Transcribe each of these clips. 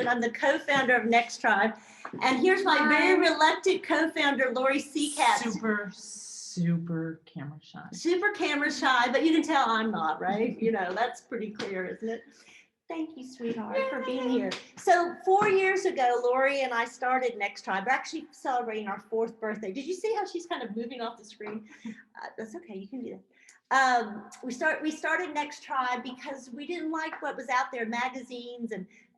I'm the co-founder of Next Tribe, and here's my very reluctant co-founder, Lori Seacat. Super camera shy. Super camera shy, but you can tell I'm not, right? You know, that's pretty clear, isn't it? Thank you, sweetheart, for being here. So 4 years ago, Lori and I started Next Tribe. We're actually celebrating our 4th birthday. Did you see how she's kind of moving off the screen? That's okay, you can do that. We started Next Tribe because we didn't like what was out there, magazines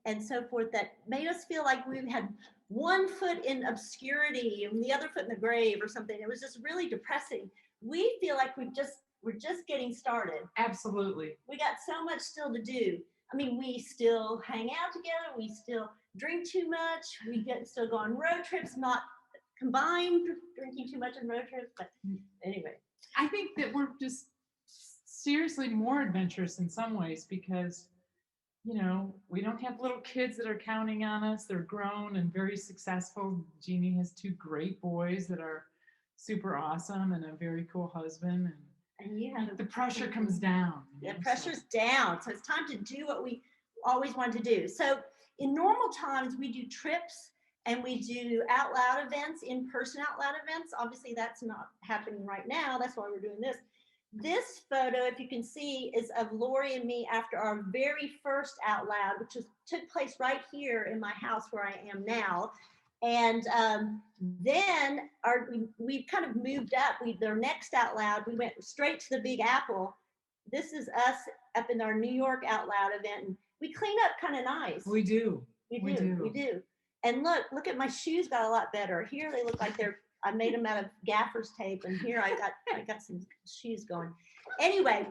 and so forth, that made us feel like we had one foot in obscurity and the other foot in the grave or something. It was just really depressing. We feel like we're just getting started. Absolutely. We got so much still to do. I mean, we still hang out together. We still drink too much. We still go on road trips, not combined drinking too much on road trips. But anyway. I think that we're just seriously more adventurous in some ways because, you know, we don't have little kids that are counting on us. They're grown and very successful. Jeannie has 2 great boys that are super awesome and a very cool husband. And you have the pressure comes down. The pressure's down. So it's time to do what we always wanted to do. So in normal times, we do trips and we do out loud events, in-person out loud events. Obviously, that's not happening right now. That's why we're doing this. This photo, if you can see, is of Lori and me after our very first Out Loud, which took place right here in my house where I am now. And then we kind of moved up. Their next Out Loud, we went straight to the Big Apple. This is us up in our New York Out Loud event. And we clean up kind of nice. We do. We do. And look at my shoes got a lot better. Here they look like I made them out of gaffer's tape, and here I got some shoes going. Anyway,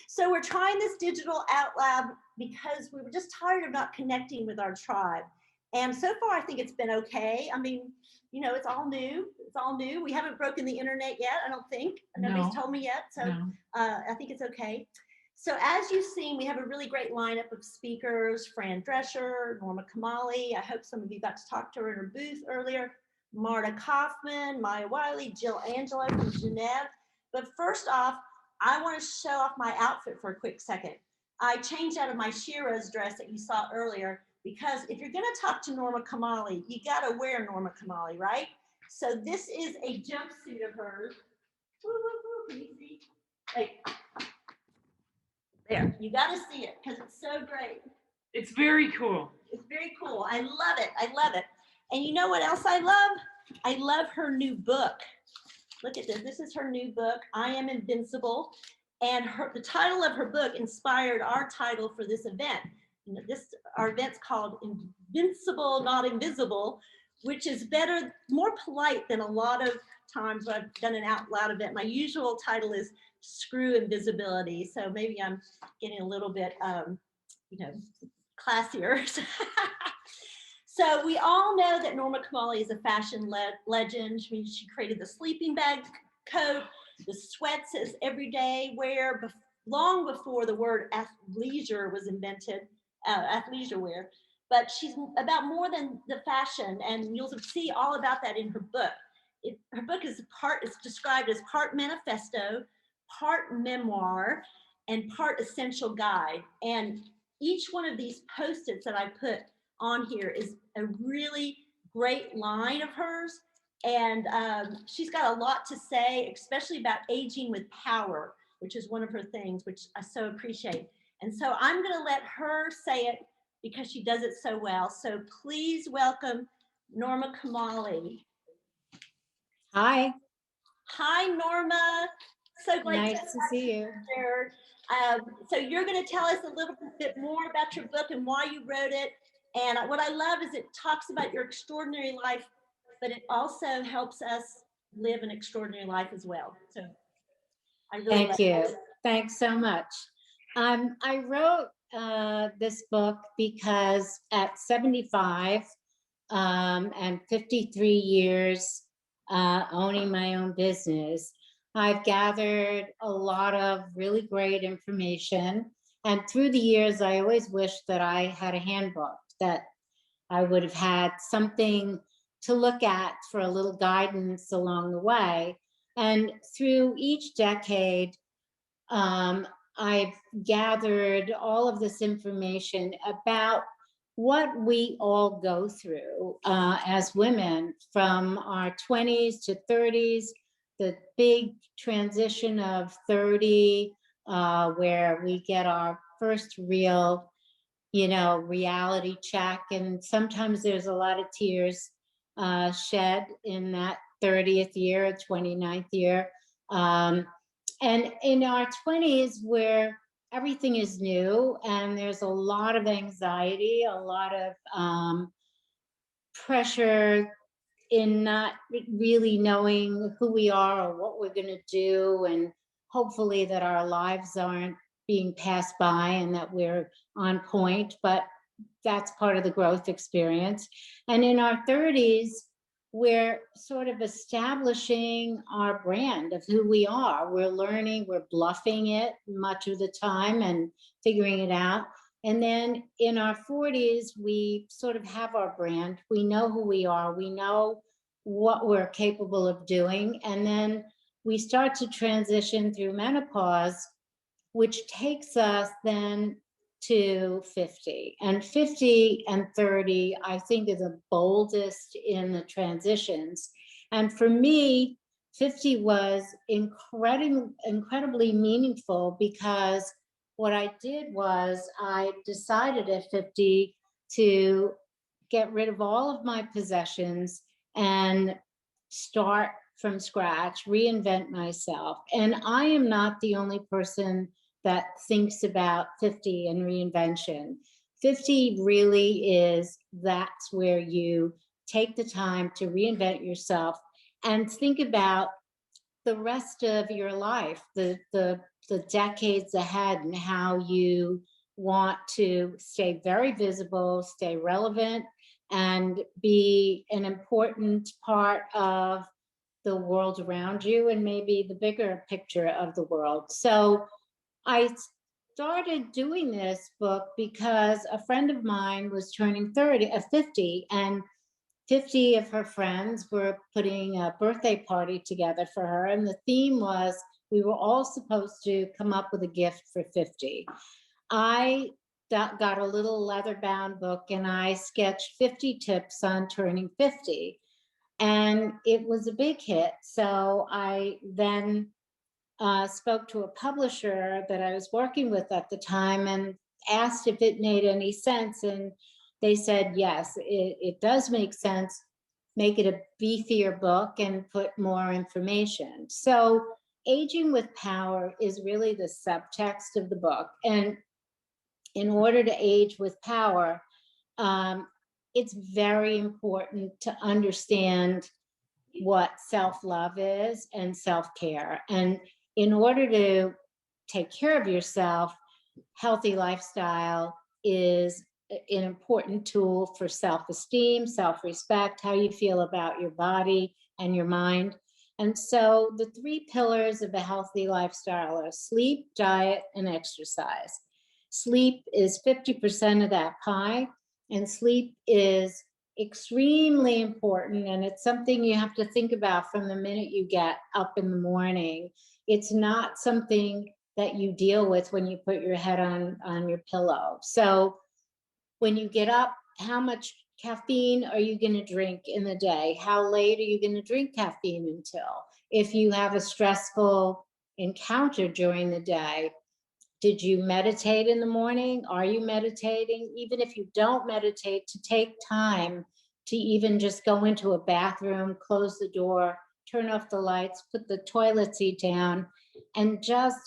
so we're trying this digital Out Loud because we were just tired of not connecting with our tribe. And so far, I think it's been okay. I mean, you know, it's all new. It's all new. We haven't broken the internet yet, I don't think. Nobody's told me yet, so no. I think it's okay. So as you've seen, we have a really great lineup of speakers: Fran Drescher, Norma Kamali. I hope some of you got to talk to her in her booth earlier. Marta Kauffman, Wiley, Angelo from Geneva. But first off, I want to show off my outfit for a quick second. I changed out of my Shira's dress that you saw earlier because if you're going to talk to Norma Kamali, you got to wear Norma Kamali, right? So this is a jumpsuit of hers. Woo, woo, woo. Can you see? Like, there, you got to see it because it's so great. It's very cool. It's very cool. I love it. I love it. And you know what else I love? I love her new book. Look at this. This is her new book, I Am Invincible. And the title of her book inspired our title for this event. Our event's called Invincible, Not Invisible, which is better, more polite than a lot of times when I've done an out loud event. My usual title is Screw Invisibility. So maybe I'm getting a little bit, classier. So we all know that Norma Kamali is a fashion legend. I mean, she created the sleeping bag coat, the sweats as everyday wear, long before the word athleisure was invented, athleisure wear. But she's about more than the fashion, and you'll see all about that in her book. Her book is described as part manifesto, part memoir, and part essential guide. And each one of these Post-its that I put on here is a really great line of hers. And she's got a lot to say, especially about aging with power, which is one of her things, which I so appreciate. And so I'm going to let her say it because she does it so well. So please welcome Norma Kamali. Hi. Hi, Norma. So glad to see you. So you're going to tell us a little bit more about your book and why you wrote it. And what I love is it talks about your extraordinary life, but it also helps us live an extraordinary life as well. So I really Thank like you. it. Thanks so much. I wrote this book because at 75 and 53 years owning my own business, I've gathered a lot of really great information. And through the years, I always wished that I had a handbook, that I would have had something to look at for a little guidance along the way. And through each decade, I've gathered all of this information about what we all go through as women from our 20s to 30s, the big transition of 30, where we get our first real, reality check. And sometimes there's a lot of tears shed in that 30th year, 29th year. And in our 20s, where everything is new and there's a lot of anxiety, a lot of pressure in not really knowing who we are or what we're going to do, and hopefully that our lives aren't being passed by and that we're on point, but that's part of the growth experience. And in our 30s, we're sort of establishing our brand of who we are. We're learning, we're bluffing it much of the time and figuring it out. And then in our 40s, we sort of have our brand. We know who we are. We know what we're capable of doing. And then we start to transition through menopause, which takes us then to 50. And 50 and 30, I think, are the boldest in the transitions. And for me, 50 was incredibly meaningful, because what I did was I decided at 50 to get rid of all of my possessions and start from scratch, reinvent myself. And I am not the only person that thinks about 50 and reinvention. 50 really is, that's where you take the time to reinvent yourself and think about the rest of your life, the decades ahead, and how you want to stay very visible, stay relevant, and be an important part of the world around you, and maybe the bigger picture of the world. So I started doing this book because a friend of mine was turning 50, and 50 of her friends were putting a birthday party together for her. And the theme was we were all supposed to come up with a gift for 50. I got a little leather bound book and I sketched 50 tips on turning 50. And it was a big hit. So I then spoke to a publisher that I was working with at the time and asked if it made any sense. And they said, yes, it does make sense. Make it a beefier book and put more information. So Aging with Power is really the subtext of the book. And in order to age with power, it's very important to understand what self-love is and self-care. And in order to take care of yourself, healthy lifestyle is an important tool for self-esteem, self-respect, how you feel about your body and your mind. And so the three pillars of a healthy lifestyle are sleep, diet, and exercise. Sleep is 50% of that pie, and sleep is extremely important, and it's something you have to think about from the minute you get up in the morning. It's not something that you deal with when you put your head on your pillow. So when you get up, how much caffeine are you going to drink in the day? How late are you going to drink caffeine until? If you have a stressful encounter during the day, did you meditate in the morning? Are you meditating? Even if you don't meditate, to take time to even just go into a bathroom, close the door, turn off the lights, put the toilet seat down, and just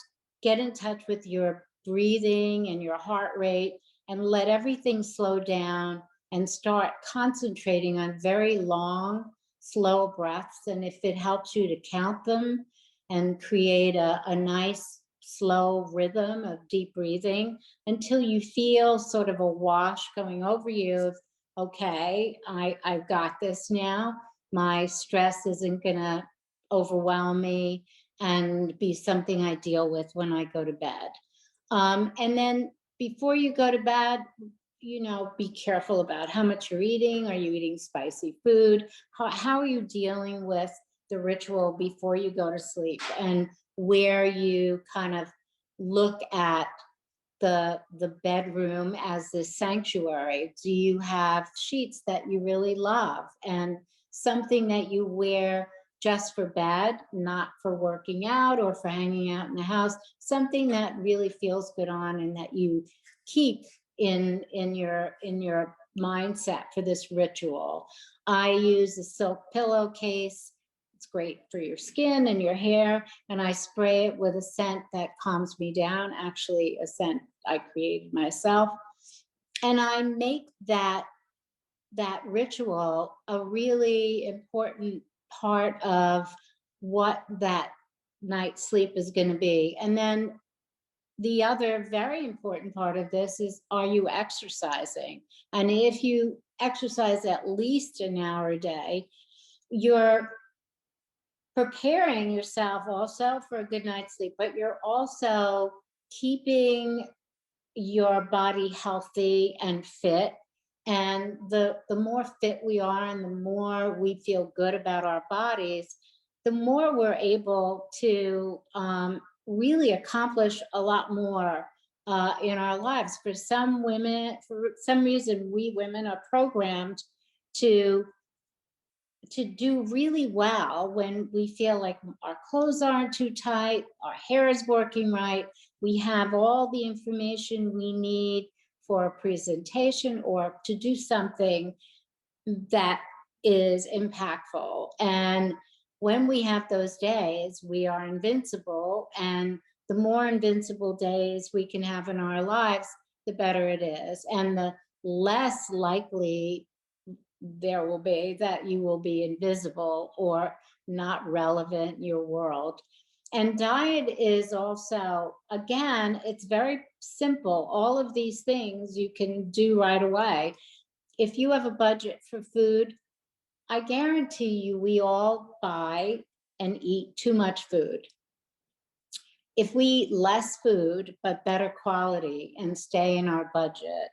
get in touch with your breathing and your heart rate, and let everything slow down and start concentrating on very long, slow breaths. And if it helps you to count them and create a nice slow rhythm of deep breathing until you feel sort of a wash going over you of, okay, I've got this now. My stress isn't going to overwhelm me and be something I deal with when I go to bed. And then before you go to bed, be careful about how much you're eating. Are you eating spicy food? How are you dealing with the ritual before you go to sleep, and where you kind of look at the bedroom as this sanctuary? Do you have sheets that you really love and something that you wear just for bed, not for working out or for hanging out in the house, something that really feels good on and that you keep in your mindset for this ritual? I use a silk pillowcase. It's great for your skin and your hair, and I spray it with a scent that calms me down, actually a scent I created myself. And I make that ritual a really important part of what that night's sleep is going to be. And then the other very important part of this is, are you exercising? And if you exercise at least an hour a day, you're preparing yourself also for a good night's sleep, but you're also keeping your body healthy and fit. And the more fit we are and the more we feel good about our bodies, the more we're able to really accomplish a lot more in our lives. For some women, for some reason, we women are programmed to do really well when we feel like our clothes aren't too tight, our hair is working right, we have all the information we need for a presentation or to do something that is impactful. And when we have those days, we are invincible. And the more invincible days we can have in our lives, the better it is. And the less likely there will be that you will be invisible or not relevant in your world. And diet is also, again, it's very simple. All of these things you can do right away. If you have a budget for food, I guarantee you we all buy and eat too much food. If we eat less food, but better quality and stay in our budget,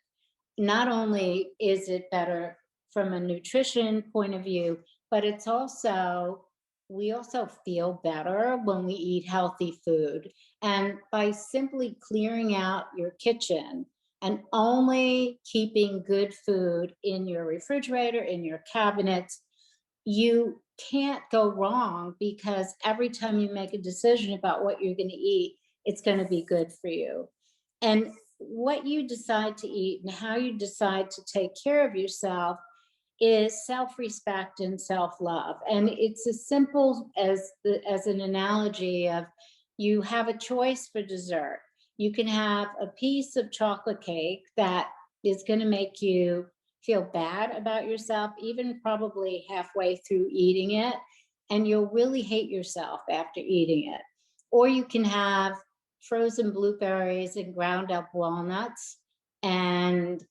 not only is it better from a nutrition point of view, but it's also, we also feel better when we eat healthy food. And by simply clearing out your kitchen and only keeping good food in your refrigerator, in your cabinets, you can't go wrong, because every time you make a decision about what you're going to eat, it's going to be good for you. And what you decide to eat and how you decide to take care of yourself is self-respect and self-love. And it's as simple as an analogy of, you have a choice for dessert. You can have a piece of chocolate cake that is going to make you feel bad about yourself, even probably halfway through eating it, and you'll really hate yourself after eating it. Or you can have frozen blueberries and ground up walnuts, and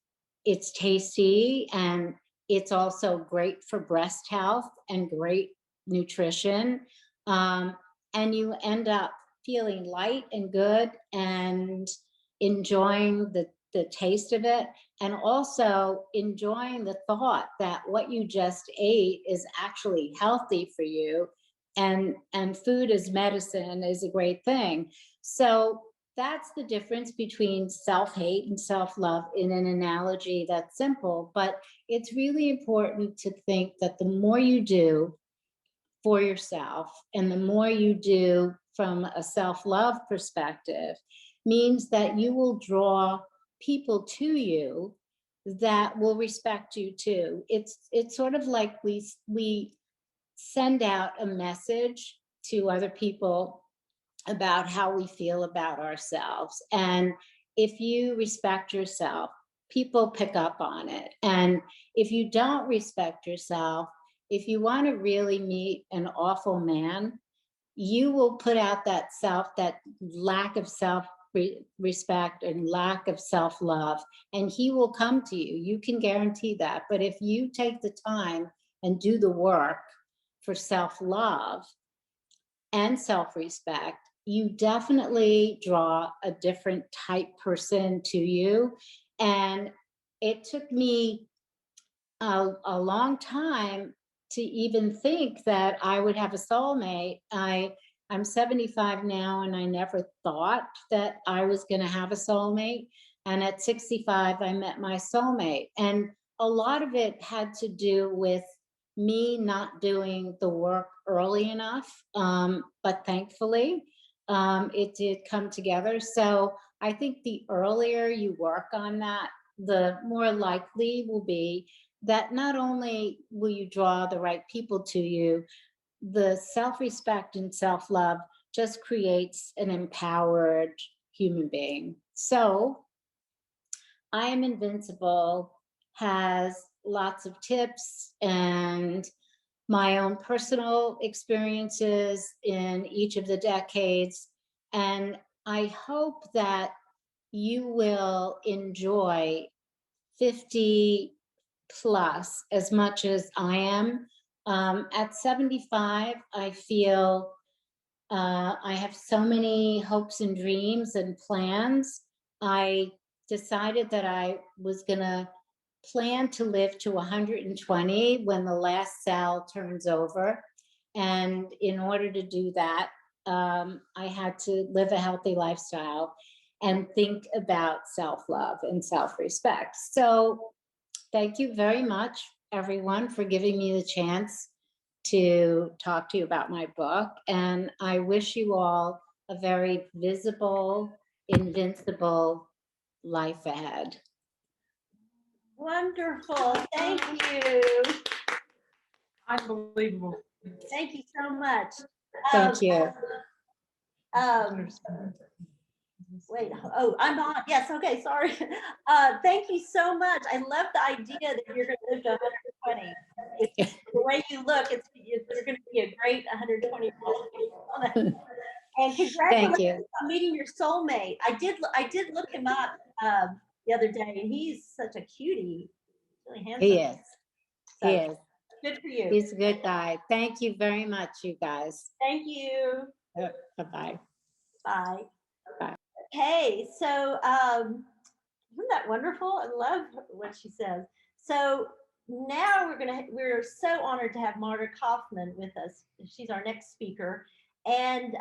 it's tasty, and it's also great for breast health and great nutrition. And you end up feeling light and good and enjoying the taste of it, and also enjoying the thought that what you just ate is actually healthy for you. And food as medicine is a great thing. So that's the difference between self-hate and self-love in an analogy that's simple. But it's really important to think that the more you do for yourself and the more you do from a self-love perspective means that you will draw people to you that will respect you too. It's sort of like we send out a message to other people about how we feel about ourselves. And if you respect yourself, people pick up on it. And if you don't respect yourself, if you want to really meet an awful man, you will put out that lack of respect and lack of self-love, and he will come to you. You can guarantee that. But if you take the time and do the work for self-love and self-respect, you definitely draw a different type person to you. And it took me a long time to even think that I would have a soulmate. I'm 75 now, and I never thought that I was going to have a soulmate. And at 65, I met my soulmate. And a lot of it had to do with me not doing the work early enough. But thankfully, it did come together. So I think the earlier you work on that, the more likely will be that not only will you draw the right people to you, the self-respect and self-love just creates an empowered human being. So I Am Invincible has lots of tips and my own personal experiences in each of the decades. And I hope that you will enjoy 50 plus as much as I am. At 75, I feel I have so many hopes and dreams and plans. I decided that I was going to plan to live to 120 when the last cell turns over. And in order to do that, I had to live a healthy lifestyle and think about self-love and self-respect. So thank you very much, everyone, for giving me the chance to talk to you about my book. And I wish you all a very visible, invincible life ahead. Wonderful. Thank you. Unbelievable. Thank you so much. Thank you. Wait, oh, I'm on. Yes, okay, sorry. Thank you so much. I love the idea that you're going to live to 120. It's, the way you look, you're going to be a great 120. And congratulations on meeting your soulmate. I did look him up the other day, and he's such a cutie. Really handsome. He is. So, he is. Good for you. He's a good guy. Thank you very much, you guys. Thank you. Bye-bye. Bye. Bye. Okay, so isn't that wonderful? I love what she says. So now we're so honored to have Marta Kauffman with us. She's our next speaker. And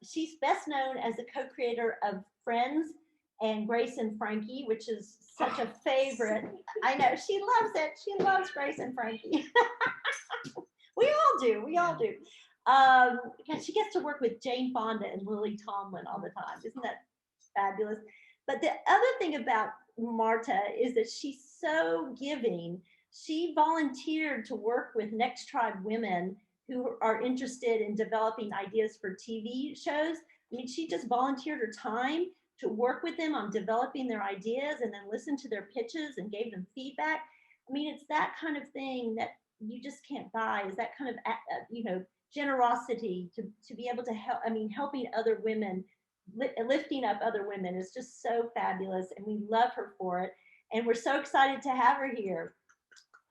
she's best known as the co-creator of Friends and Grace and Frankie, which is such a favorite. I know, she loves it. She loves Grace and Frankie. We all do. We all do. She gets to work with Jane Fonda and Lily Tomlin all the time. Isn't that fabulous? But the other thing about Marta is that she's so giving. She volunteered to work with Next Tribe women who are interested in developing ideas for TV shows. I mean, she just volunteered her time to work with them on developing their ideas and then listen to their pitches and gave them feedback. I mean, it's that kind of thing that you just can't buy, is that kind of, generosity to be able to help. I mean, helping other women, lifting up other women is just so fabulous, and we love her for it. And we're so excited to have her here.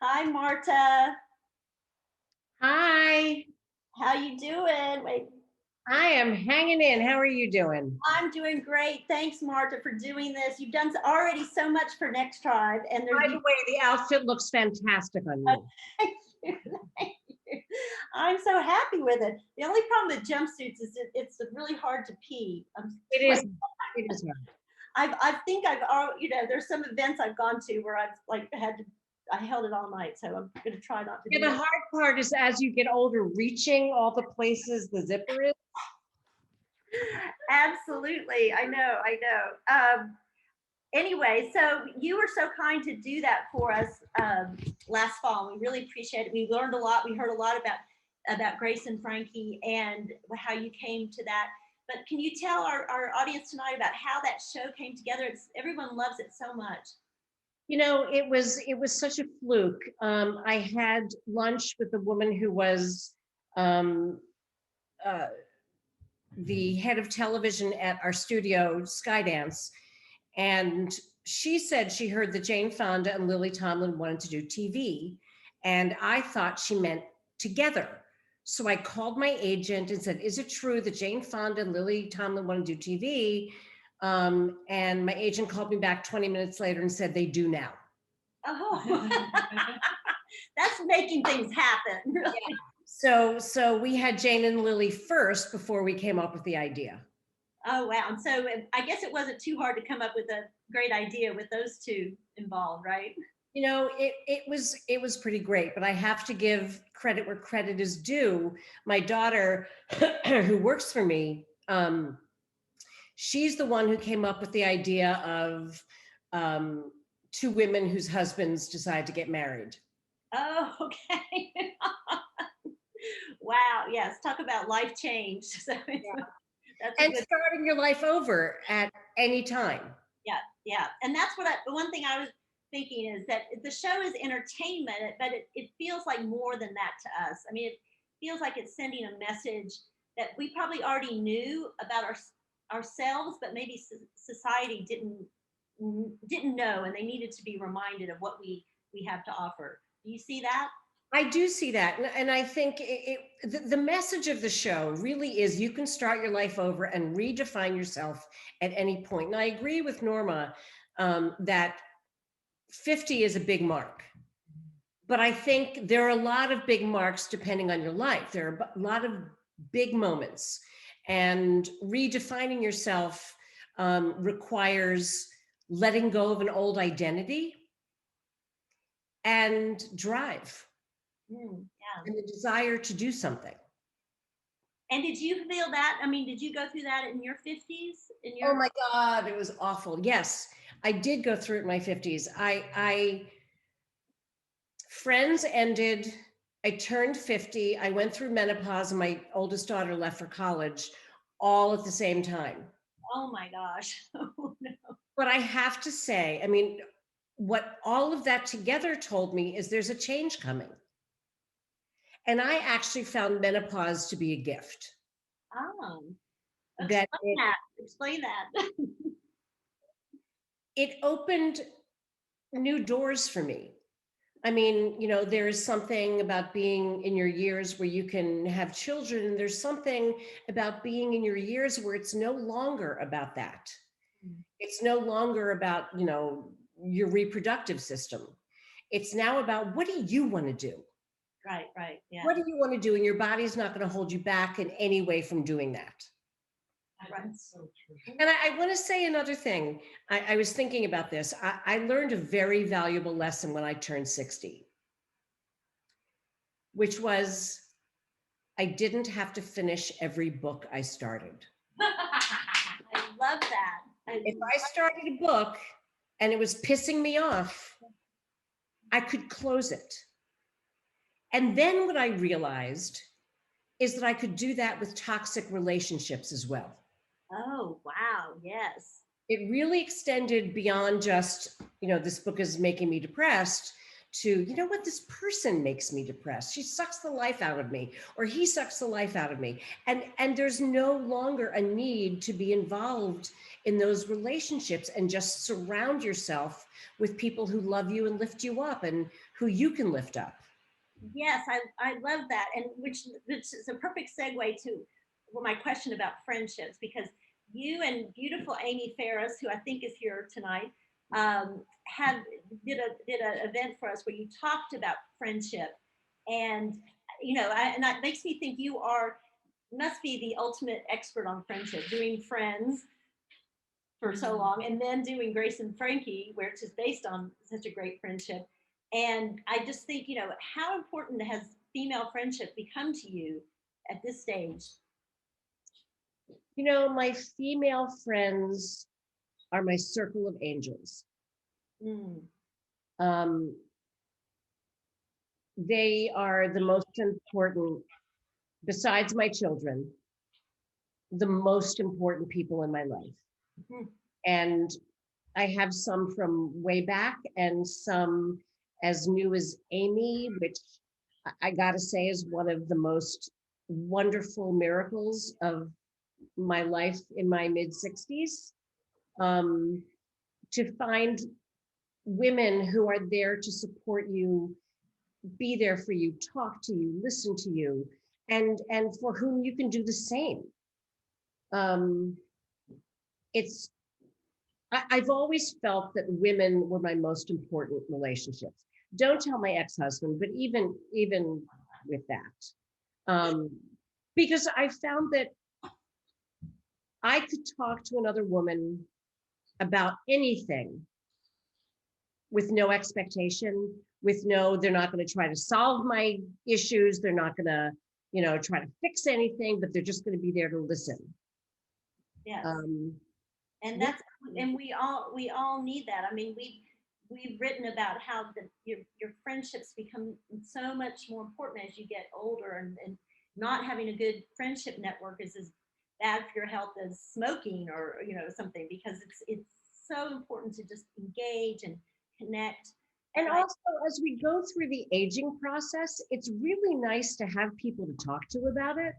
Hi, Marta. Hi. How you doing? Wait. I am hanging in. How are you doing? I'm doing great. Thanks, Marta, for doing this. You've done already so much for Next Tribe. And by the way, the outfit looks fantastic on you. Thank you. Thank you. I'm so happy with it. The only problem with jumpsuits is it's really hard to pee. It is. It is hard. I think there's some events I've gone to where I've I held it all night, so I'm going to try not to. Yeah, the hard part is as you get older, reaching all the places the zipper is. Absolutely, I know. Anyway, so you were so kind to do that for us last fall. We really appreciate it. We learned a lot. We heard a lot about Grace and Frankie and how you came to that. But can you tell our audience tonight about how that show came together? Everyone loves it so much. You know, it was such a fluke. I had lunch with a woman who was um, uh, the head of television at our studio, Skydance, and she said she heard that Jane Fonda and Lily Tomlin wanted to do TV, and I thought she meant together. So I called my agent and said, "Is it true that Jane Fonda and Lily Tomlin want to do TV?" And my agent called me back 20 minutes later and said they do now. Oh, that's making things happen. Really. So we had Jane and Lily first before we came up with the idea. Oh, wow. And so I guess it wasn't too hard to come up with a great idea with those two involved, right? You know, it was pretty great, but I have to give credit where credit is due. My daughter, who works for me, she's the one who came up with the idea of two women whose husbands decide to get married. Oh, okay. Wow. Yes. Talk about life change. So that's a And good. starting your life over at any time. Yeah. Yeah. And that's what the one thing I was thinking is that the show is entertainment, but it feels like more than that to us. I mean, it feels like it's sending a message that we probably already knew about ourselves, but maybe society didn't know, and they needed to be reminded of what we have to offer. Do you see that? I do see that. And I think the message of the show really is you can start your life over and redefine yourself at any point. And I agree with Norma that 50 is a big mark. But I think there are a lot of big marks depending on your life. There are a lot of big moments. And redefining yourself requires letting go of an old identity and drive. Yeah. And the desire to do something. And did you feel that? I mean, did you go through that in your 50s? Oh my God, it was awful. Yes, I did go through it in my 50s. Friends ended. I turned 50. I went through menopause, and my oldest daughter left for college all at the same time. Oh my gosh. Oh, no. But I have to say, I mean, what all of that together told me is there's a change coming. And I actually found menopause to be a gift. Explain That that. Explain that. it opened new doors for me. I mean, you know, there's something about being in your years where you can have children, and there's something about being in your years where it's no longer about that. It's no longer about, you know, your reproductive system. It's now about what do you want to do? Right. Yeah. What do you want to do? And your body's not going to hold you back in any way from doing that. That's so true. And I want to say another thing. I was thinking about this. I learned a very valuable lesson when I turned 60, which was I didn't have to finish every book I started. I love that. If I started a book and it was pissing me off, I could close it. And then what I realized is that I could do that with toxic relationships as well. Oh, wow. Yes. It really extended beyond just, you know, this book is making me depressed to, you know what, this person makes me depressed. She sucks the life out of me, or he sucks the life out of me. And there's no longer a need to be involved in those relationships, and just surround yourself with people who love you and lift you up and who you can lift up. Yes, I love that. And which is a perfect segue to my question about friendships, because you and beautiful Amy Ferris, who I think is here tonight, did an event for us where you talked about friendship, and and that makes me think you must be the ultimate expert on friendship, doing Friends for so long, and then doing Grace and Frankie, which is based on such a great friendship. And I just think, how important has female friendship become to you at this stage? You know, my female friends are my circle of angels. They are the most important, besides my children, the most important people in my life. And I have some from way back and some as new as Amy, which I gotta say is one of the most wonderful miracles of my life in my mid 60s. To find women who are there to support you, be there for you, talk to you, listen to you, and for whom you can do the same. It's I've always felt that women were my most important relationships. Don't tell my ex-husband, but even with that, because I found that I could talk to another woman about anything with no expectation, with no, they're not going to try to solve my issues. They're not going to, try to fix anything, but they're just going to be there to listen. Yes. And that's, and we all need that. I mean, we've written about how your friendships become so much more important as you get older, and not having a good friendship network is as bad for your health as smoking or something, because it's so important to just engage and connect. And also, as we go through the aging process, it's really nice to have people to talk to about it.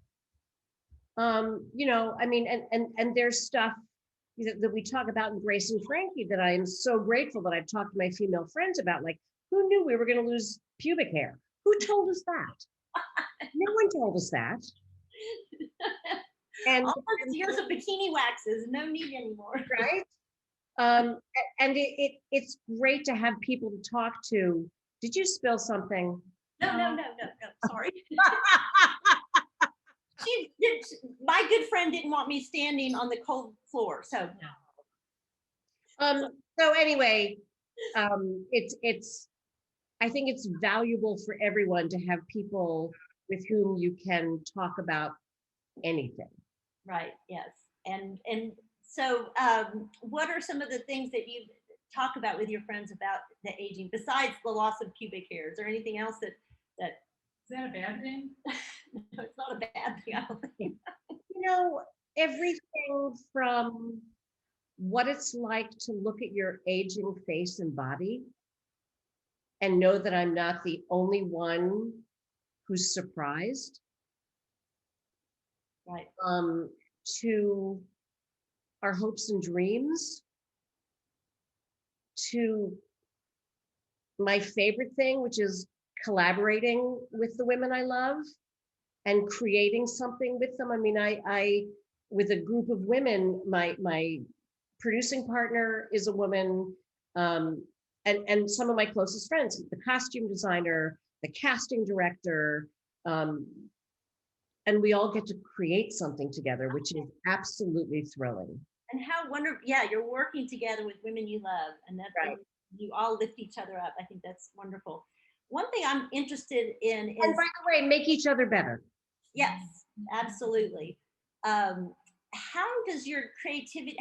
I mean, and there's stuff that we talk about in Grace and Frankie that I am so grateful that I've talked to my female friends about, like, who knew we were going to lose pubic hair? Who told us that? No one told us that. And all those years of bikini waxes, no need anymore. Right? And it's great to have people to talk to. Did you spill something? No, sorry. My good friend didn't want me standing on the cold floor, so. So anyway, it's I think it's valuable for everyone to have people with whom you can talk about anything. Right. Yes. And so, what are some of the things that you talk about with your friends about the aging, besides the loss of pubic hair? Is there anything else that is that a bad thing? No, it's not a bad thing, I don't think. Everything from what it's like to look at your aging face and body and know that I'm not the only one who's surprised. Right. To our hopes and dreams, to my favorite thing, which is collaborating with the women I love and creating something with them. I mean, I with a group of women, my producing partner is a woman, and some of my closest friends, the costume designer, the casting director, and we all get to create something together, which is absolutely thrilling. And how wonderful! Yeah, you're working together with women you love, and that's right. You all lift each other up. I think that's wonderful. One thing I'm interested in is, and by the way, make each other better. Yes, absolutely. How does your creativity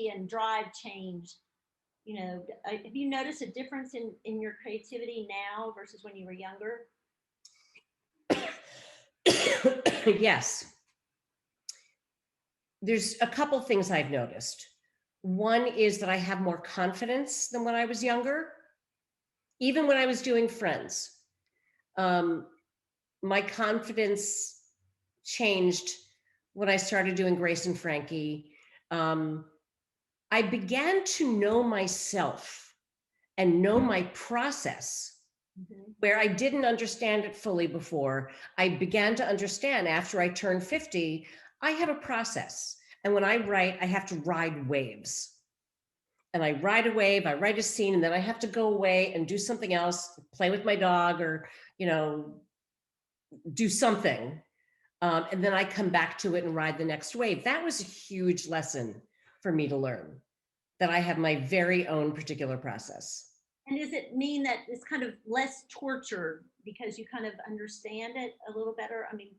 and drive change? Have you noticed a difference in your creativity now versus when you were younger? Yes. There's a couple things I've noticed. One is that I have more confidence than when I was younger, even when I was doing Friends. My confidence changed when I started doing Grace and Frankie. I began to know myself and know my process. Mm-hmm. Where I didn't understand it fully before, I began to understand after I turned 50, I have a process. And when I write, I have to ride waves. And I ride a wave, I write a scene, and then I have to go away and do something else, play with my dog or, do something. And then I come back to it and ride the next wave. That was a huge lesson for me to learn, that I have my very own particular process. And does it mean that it's kind of less tortured because you kind of understand it a little better? I mean,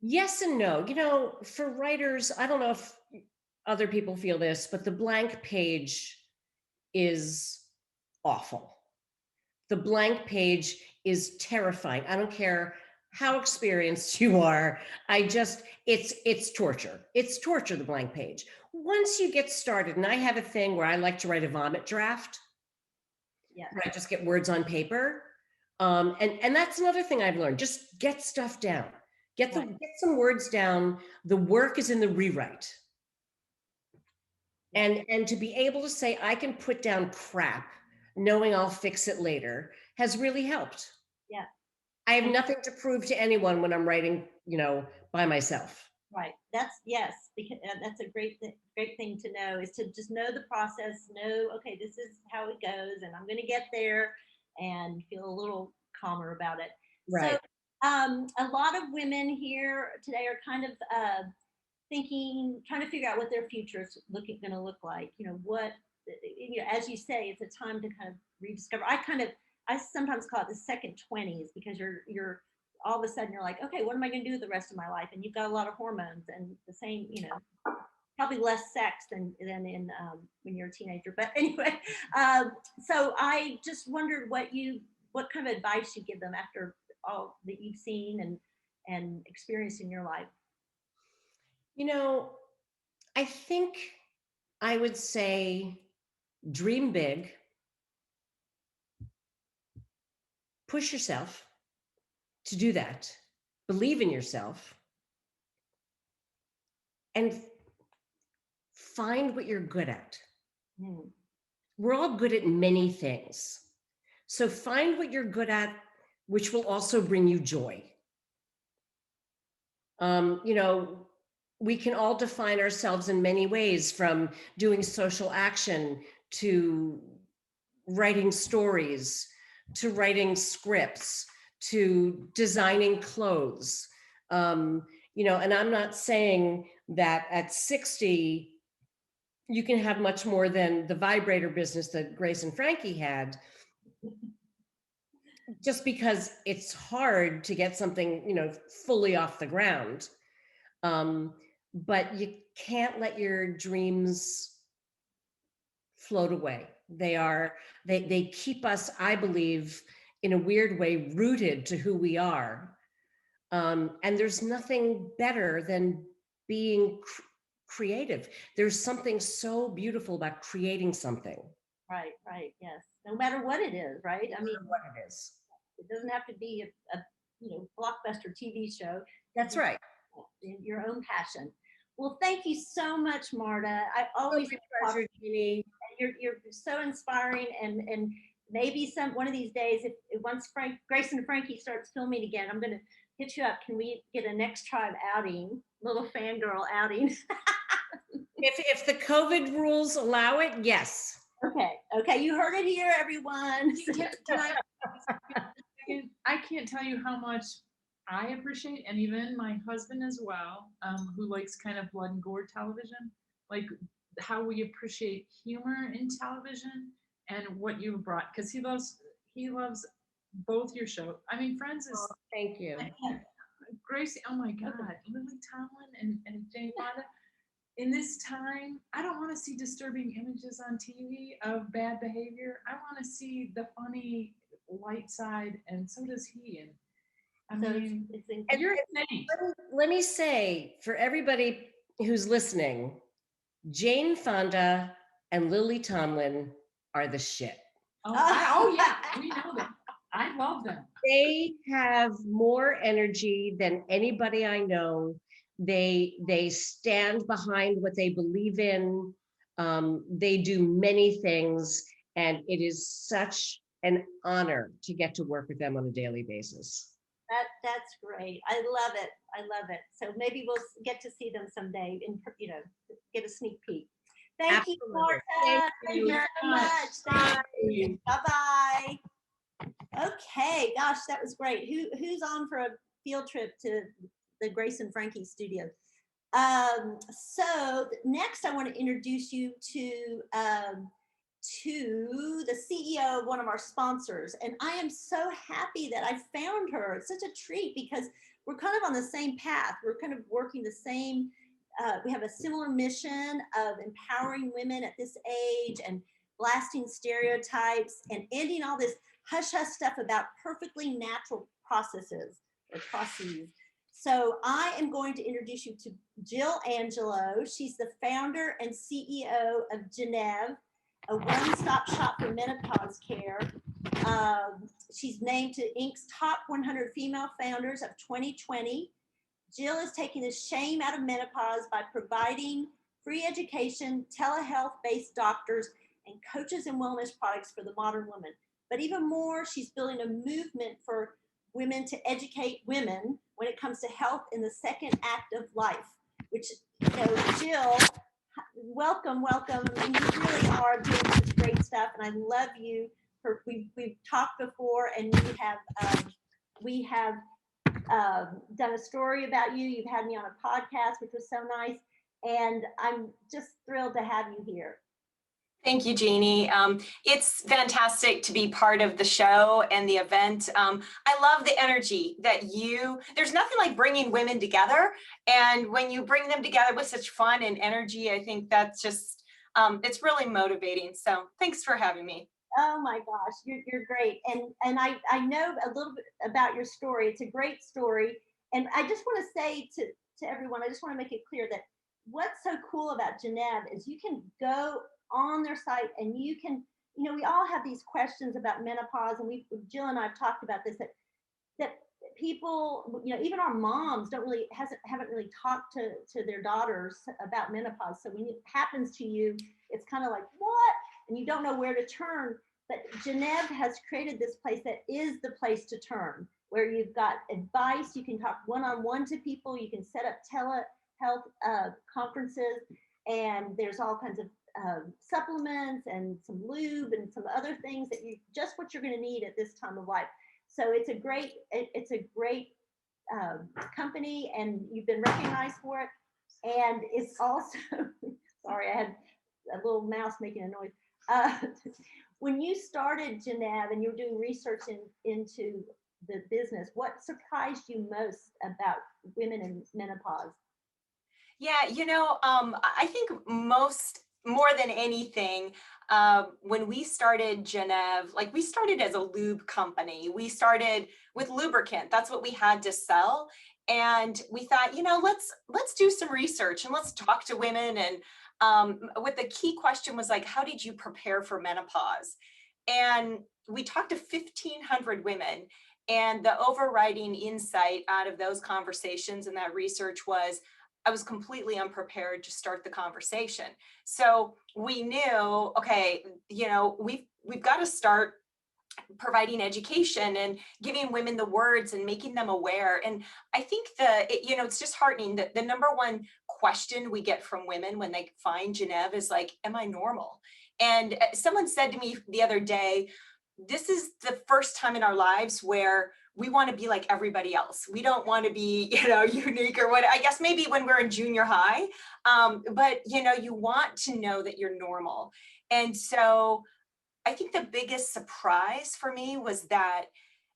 yes and no. For writers, I don't know if other people feel this, but the blank page is awful. The blank page is terrifying. I don't care how experienced you are. It's torture. It's torture, the blank page. Once you get started, and I have a thing where I like to write a vomit draft, Yeah. where I just get words on paper. And that's another thing I've learned. Just get stuff down. Get some words down. The work is in the rewrite. And to be able to say, I can put down crap, knowing I'll fix it later, has really helped. Yeah. I have nothing to prove to anyone when I'm writing, by myself. Right. Yes, because that's a great thing to know, is to just know the process, know, okay, this is how it goes, and I'm going to get there, and feel a little calmer about it. Right. So, a lot of women here today are kind of trying to figure out what their future is going to look like. As you say, it's a time to kind of rediscover. I sometimes call it the second 20s, because you're all of a sudden you're like, okay, what am I going to do with the rest of my life? And you've got a lot of hormones and the same, probably less sex than in when you're a teenager. But anyway, so I just wondered what kind of advice you give them after all that you've seen and experienced in your life. I think I would say dream big, push yourself to do that, believe in yourself, and find what you're good at. We're all good at many things. So find what you're good at, which will also bring you joy. We can all define ourselves in many ways, from doing social action to writing stories, to writing scripts, to designing clothes. And I'm not saying that at 60, you can have much more than the vibrator business that Grace and Frankie had, just because it's hard to get something, fully off the ground. But you can't let your dreams float away. They keep us, I believe, in a weird way, rooted to who we are. And there's nothing better than being creative. There's something so beautiful about creating something. Right, yes. No matter what it is, right? I mean, what it is. It doesn't have to be a blockbuster TV show. That's right. Your own passion. Well, thank you so much, Marta. I always pleasure, Jeannie. You're so inspiring, and maybe one of these days, if once Grace and Frankie starts filming again, I'm going to hit you up. Can we get a Next Tribe outing, little fangirl outing? If the COVID rules allow it, yes. Okay, you heard it here, everyone. I can't tell you how much I appreciate, and even my husband as well, who likes kind of blood and gore television, like how we appreciate humor in television and what you brought, because he loves both your show. I mean, Friends is. Oh, thank you. Gracie, oh my God, Lily Tomlin and Jane Fonda. In this time, I don't want to see disturbing images on TV of bad behavior. I want to see the funny light side, and so does he. And I mean, and you're insane. Let me say, for everybody who's listening, Jane Fonda and Lily Tomlin are the shit. Oh yeah, we know them. I love them. They have more energy than anybody I know. They stand behind what they believe in. They do many things, and it is such an honor to get to work with them on a daily basis. That's great. I love it. So maybe we'll get to see them someday and get a sneak peek. Thank you, Marta. Thank you very much. Thank you. Bye-bye. Okay, gosh, that was great. Who's on for a field trip to the Grace and Frankie studio? So next I want to introduce you to the CEO of one of our sponsors. And I am so happy that I found her. It's such a treat, because we're kind of on the same path. We're kind of working the same, we have a similar mission of empowering women at this age and blasting stereotypes and ending all this hush-hush stuff about perfectly natural processes or processes. So I am going to introduce you to Jill Angelo. She's the founder and CEO of Geneve, a one-stop shop for menopause care. She's named to Inc.'s top 100 female founders of 2020. Jill is taking the shame out of menopause by providing free education, telehealth-based doctors, and coaches and wellness products for the modern woman. But even more, she's building a movement for women to educate women when it comes to health in the second act of life, which, you know, Jill, welcome. I mean, you really are doing such great stuff, and I love you. We've talked before, and we have done a story about you. You've had me on a podcast, which was so nice, and I'm just thrilled to have you here. Thank you, Jeannie. It's fantastic to be part of the show and the event. I love the energy that there's nothing like bringing women together. And when you bring them together with such fun and energy, I think that's just, it's really motivating. So thanks for having me. Oh my gosh, you're great. And I know a little bit about your story. It's a great story. And I just want to say to everyone, I just want to make it clear that what's so cool about Geneve is you can go on their site and you can, you know, we all have these questions about menopause, and Jill and I have talked about this, that people, you know, even our moms haven't really talked to their daughters about menopause. So when it happens to you, it's kind of like, what? And you don't know where to turn. But Geneve has created this place that is the place to turn, where you've got advice, you can talk one-on-one to people, you can set up telehealth conferences, and there's all kinds of supplements and some lube and some other things that what you're going to need at this time of life. So it's a great company, and you've been recognized for it. And it's also, sorry, I had a little mouse making a noise. When you started Geneve and you were doing research into the business, what surprised you most about women in menopause? Yeah, you know, I think more than anything, when we started Geneve, like we started as a lube company. We started with lubricant. That's what we had to sell. And we thought, you know, let's do some research and let's talk to women. And what the key question was like, how did you prepare for menopause? And we talked to 1,500 women. And the overriding insight out of those conversations and that research was, I was completely unprepared to start the conversation. So we knew, okay, you know, we've got to start providing education and giving women the words and making them aware. And I think it's disheartening that the number one question we get from women when they find Geneve is like, am I normal? And someone said to me the other day, this is the first time in our lives where we want to be like everybody else. We don't want to be, you know, unique or what. I guess maybe when we're in junior high, but you know, you want to know that you're normal. And so I think the biggest surprise for me was that,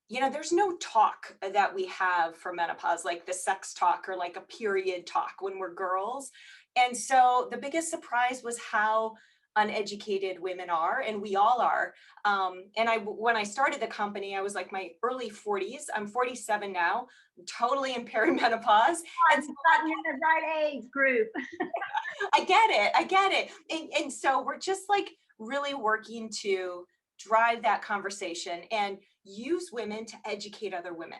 you know, there's no talk that we have for menopause, like the sex talk or like a period talk when we're girls. And so the biggest surprise was how uneducated women are, and we all are. And when I started the company, I was like my early 40s. I'm 47 now, totally in perimenopause. And so I'm in the right age group. I get it. And so we're just like really working to drive that conversation and use women to educate other women.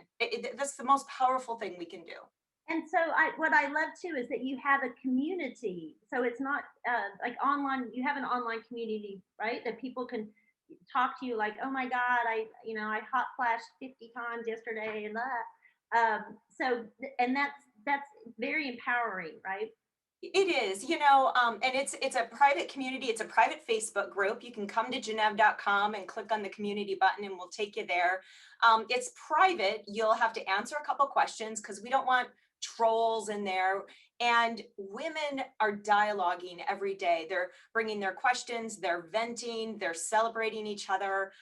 That's the most powerful thing we can do. And so what I love too is that you have a community. So it's not like online, you have an online community, right? That people can talk to you like, oh my God, I hot flashed 50 times yesterday and that. And that's very empowering, right? It is, you know, and it's a private community. It's a private Facebook group. You can come to geneve.com and click on the community button and we'll take you there. It's private. You'll have to answer a couple questions because we don't want trolls in there. And women are dialoguing every day. They're bringing their questions, they're venting, they're celebrating each other.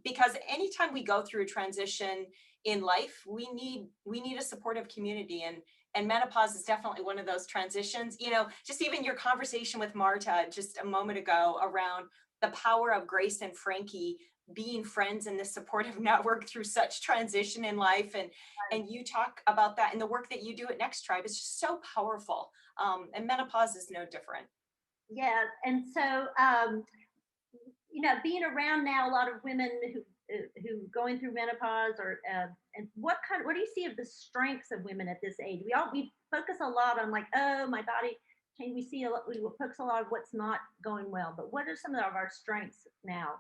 Because anytime we go through a transition in life, we need a supportive community. And menopause is definitely one of those transitions. You know, just even your conversation with Marta just a moment ago around the power of Grace and Frankie being friends in this supportive network through such transition in life. And you talk about that in the work that you do at Next Tribe. It's just so powerful. And menopause is no different. Yeah, and so being around now a lot of women who going through menopause, or and what do you see of the strengths of women at this age? We focus a lot on, like, oh, my body change. We focus a lot of what's not going well, but what are some of our strengths now?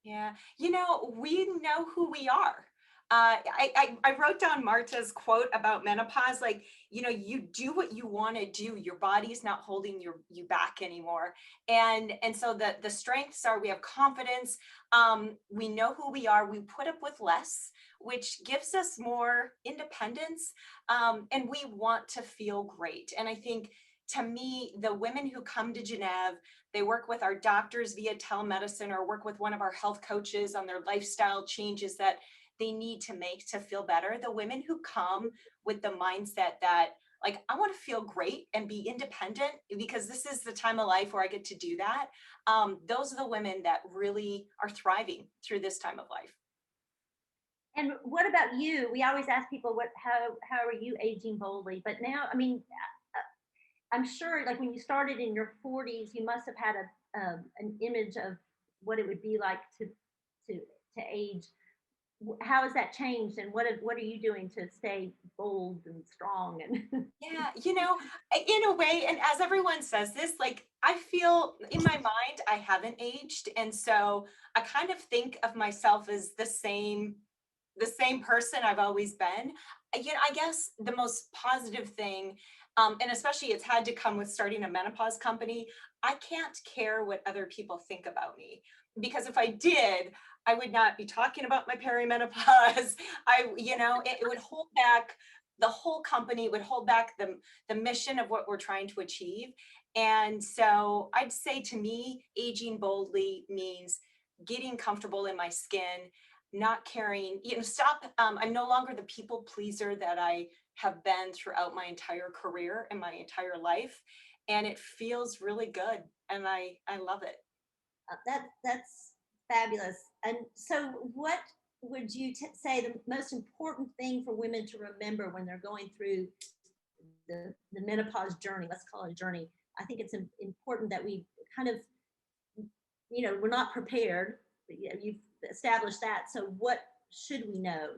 Yeah, we know who we are. I wrote down Marta's quote about menopause, like, you do what you want to do. Your body's not holding you back anymore. And so the strengths are, we have confidence. We know who we are. We put up with less, which gives us more independence. And we want to feel great. And I think, to me, the women who come to Genève, they work with our doctors via telemedicine, or work with one of our health coaches on their lifestyle changes that they need to make to feel better. The women who come with the mindset that, like, I want to feel great and be independent because this is the time of life where I get to do that. Those are the women that really are thriving through this time of life. And what about you? We always ask people, how are you aging boldly? But now, I mean, I'm sure, like, when you started in your 40s, you must have had an image of what it would be like to age. How has that changed, and what are you doing to stay bold and strong? And Yeah, in a way, and as everyone says this, like, I feel in my mind I haven't aged, and so I kind of think of myself as the same person I've always been. I guess the most positive thing, and especially it's had to come with starting a menopause company, I can't care what other people think about me, because if I did, I would not be talking about my perimenopause. It would hold back, the whole company would hold back the mission of what we're trying to achieve. And so I'd say, to me, aging boldly means getting comfortable in my skin, not caring, stop. I'm no longer the people pleaser that I have been throughout my entire career and my entire life. And it feels really good. And I love it. that's fabulous. And so, what would you say the most important thing for women to remember when they're going through the menopause journey? Let's call it a journey. I think it's important that we kind of, we're not prepared. You've established that. So what should we know?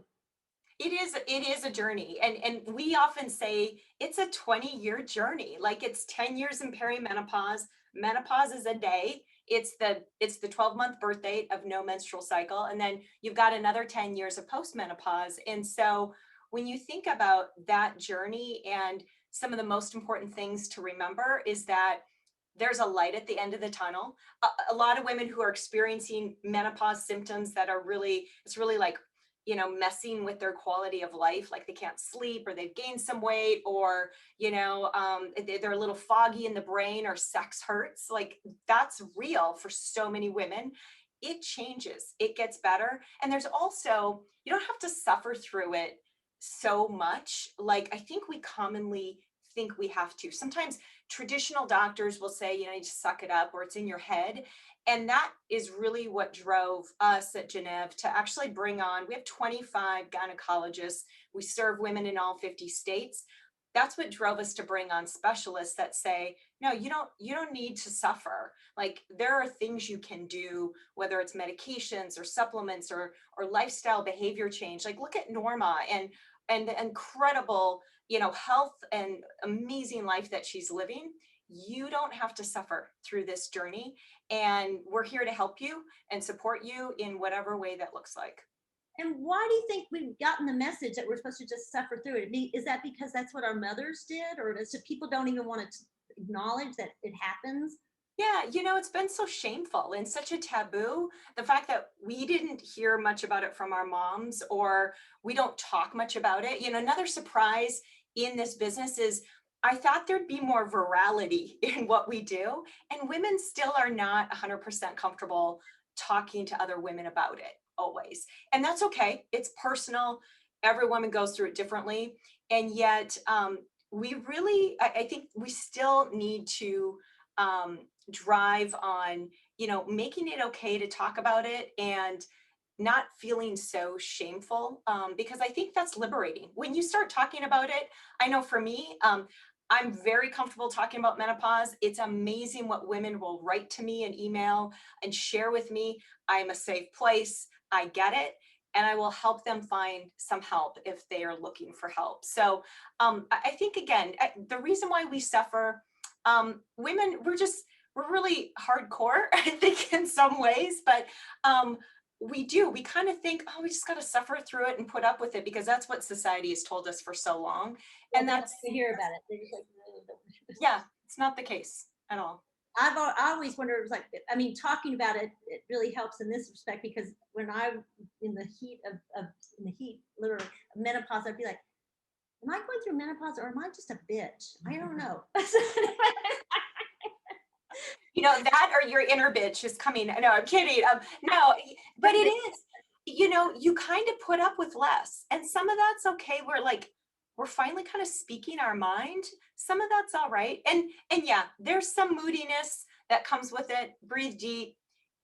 It is a journey. And we often say it's a 20-year journey. Like, it's 10 years in perimenopause. Menopause is a day. It's the 12-month birth date of no menstrual cycle. And then you've got another 10 years of postmenopause. And so when you think about that journey, and some of the most important things to remember is that there's a light at the end of the tunnel. A lot of women who are experiencing menopause symptoms that are it's really like, messing with their quality of life, like they can't sleep, or they've gained some weight, or, they're a little foggy in the brain, or sex hurts. Like, that's real for so many women. It changes, it gets better. And there's also, you don't have to suffer through it so much. Like, I think we commonly think we have to. Sometimes traditional doctors will say, you just suck it up, or it's in your head. And that is really what drove us at Genève to actually bring on, we have 25 gynecologists. We serve women in all 50 states. That's what drove us to bring on specialists that say, no, you don't need to suffer. Like, there are things you can do, whether it's medications or supplements or lifestyle behavior change. Like, look at Norma and the incredible, health and amazing life that she's living. You don't have to suffer through this journey. And we're here to help you and support you in whatever way that looks like. And why do you think we've gotten the message that we're supposed to just suffer through it? Is that because that's what our mothers did? Or is it people don't even want to acknowledge that it happens? Yeah, it's been so shameful and such a taboo. The fact that we didn't hear much about it from our moms, or we don't talk much about it. Another surprise in this business is, I thought there'd be more virality in what we do, and women still are not 100% comfortable talking to other women about it always. And that's okay. It's personal. Every woman goes through it differently. And yet I think we still need to drive on making it okay to talk about it and not feeling so shameful, because I think that's liberating. When you start talking about it, I know for me, I'm very comfortable talking about menopause. It's amazing what women will write to me and email and share with me. I'm a safe place. I get it. And I will help them find some help if they are looking for help. So I think, again, the reason why we suffer, women, we're really hardcore, I think, in some ways, but we kind of think, oh, we just got to suffer through it and put up with it because that's what society has told us for so long. And that's, we hear about it. They just like, yeah, it's not the case at all. I always wondered, it was like, I mean, talking about it, it really helps in this respect, because when I'm in the heat literally of menopause, I'd be like, am I going through menopause or am I just a bitch? I don't know. That or your inner bitch is coming. No, I'm kidding. No, but it is, you kind of put up with less, and some of that's okay. We're finally kind of speaking our mind. Some of that's all right. And yeah, there's some moodiness that comes with it. Breathe deep,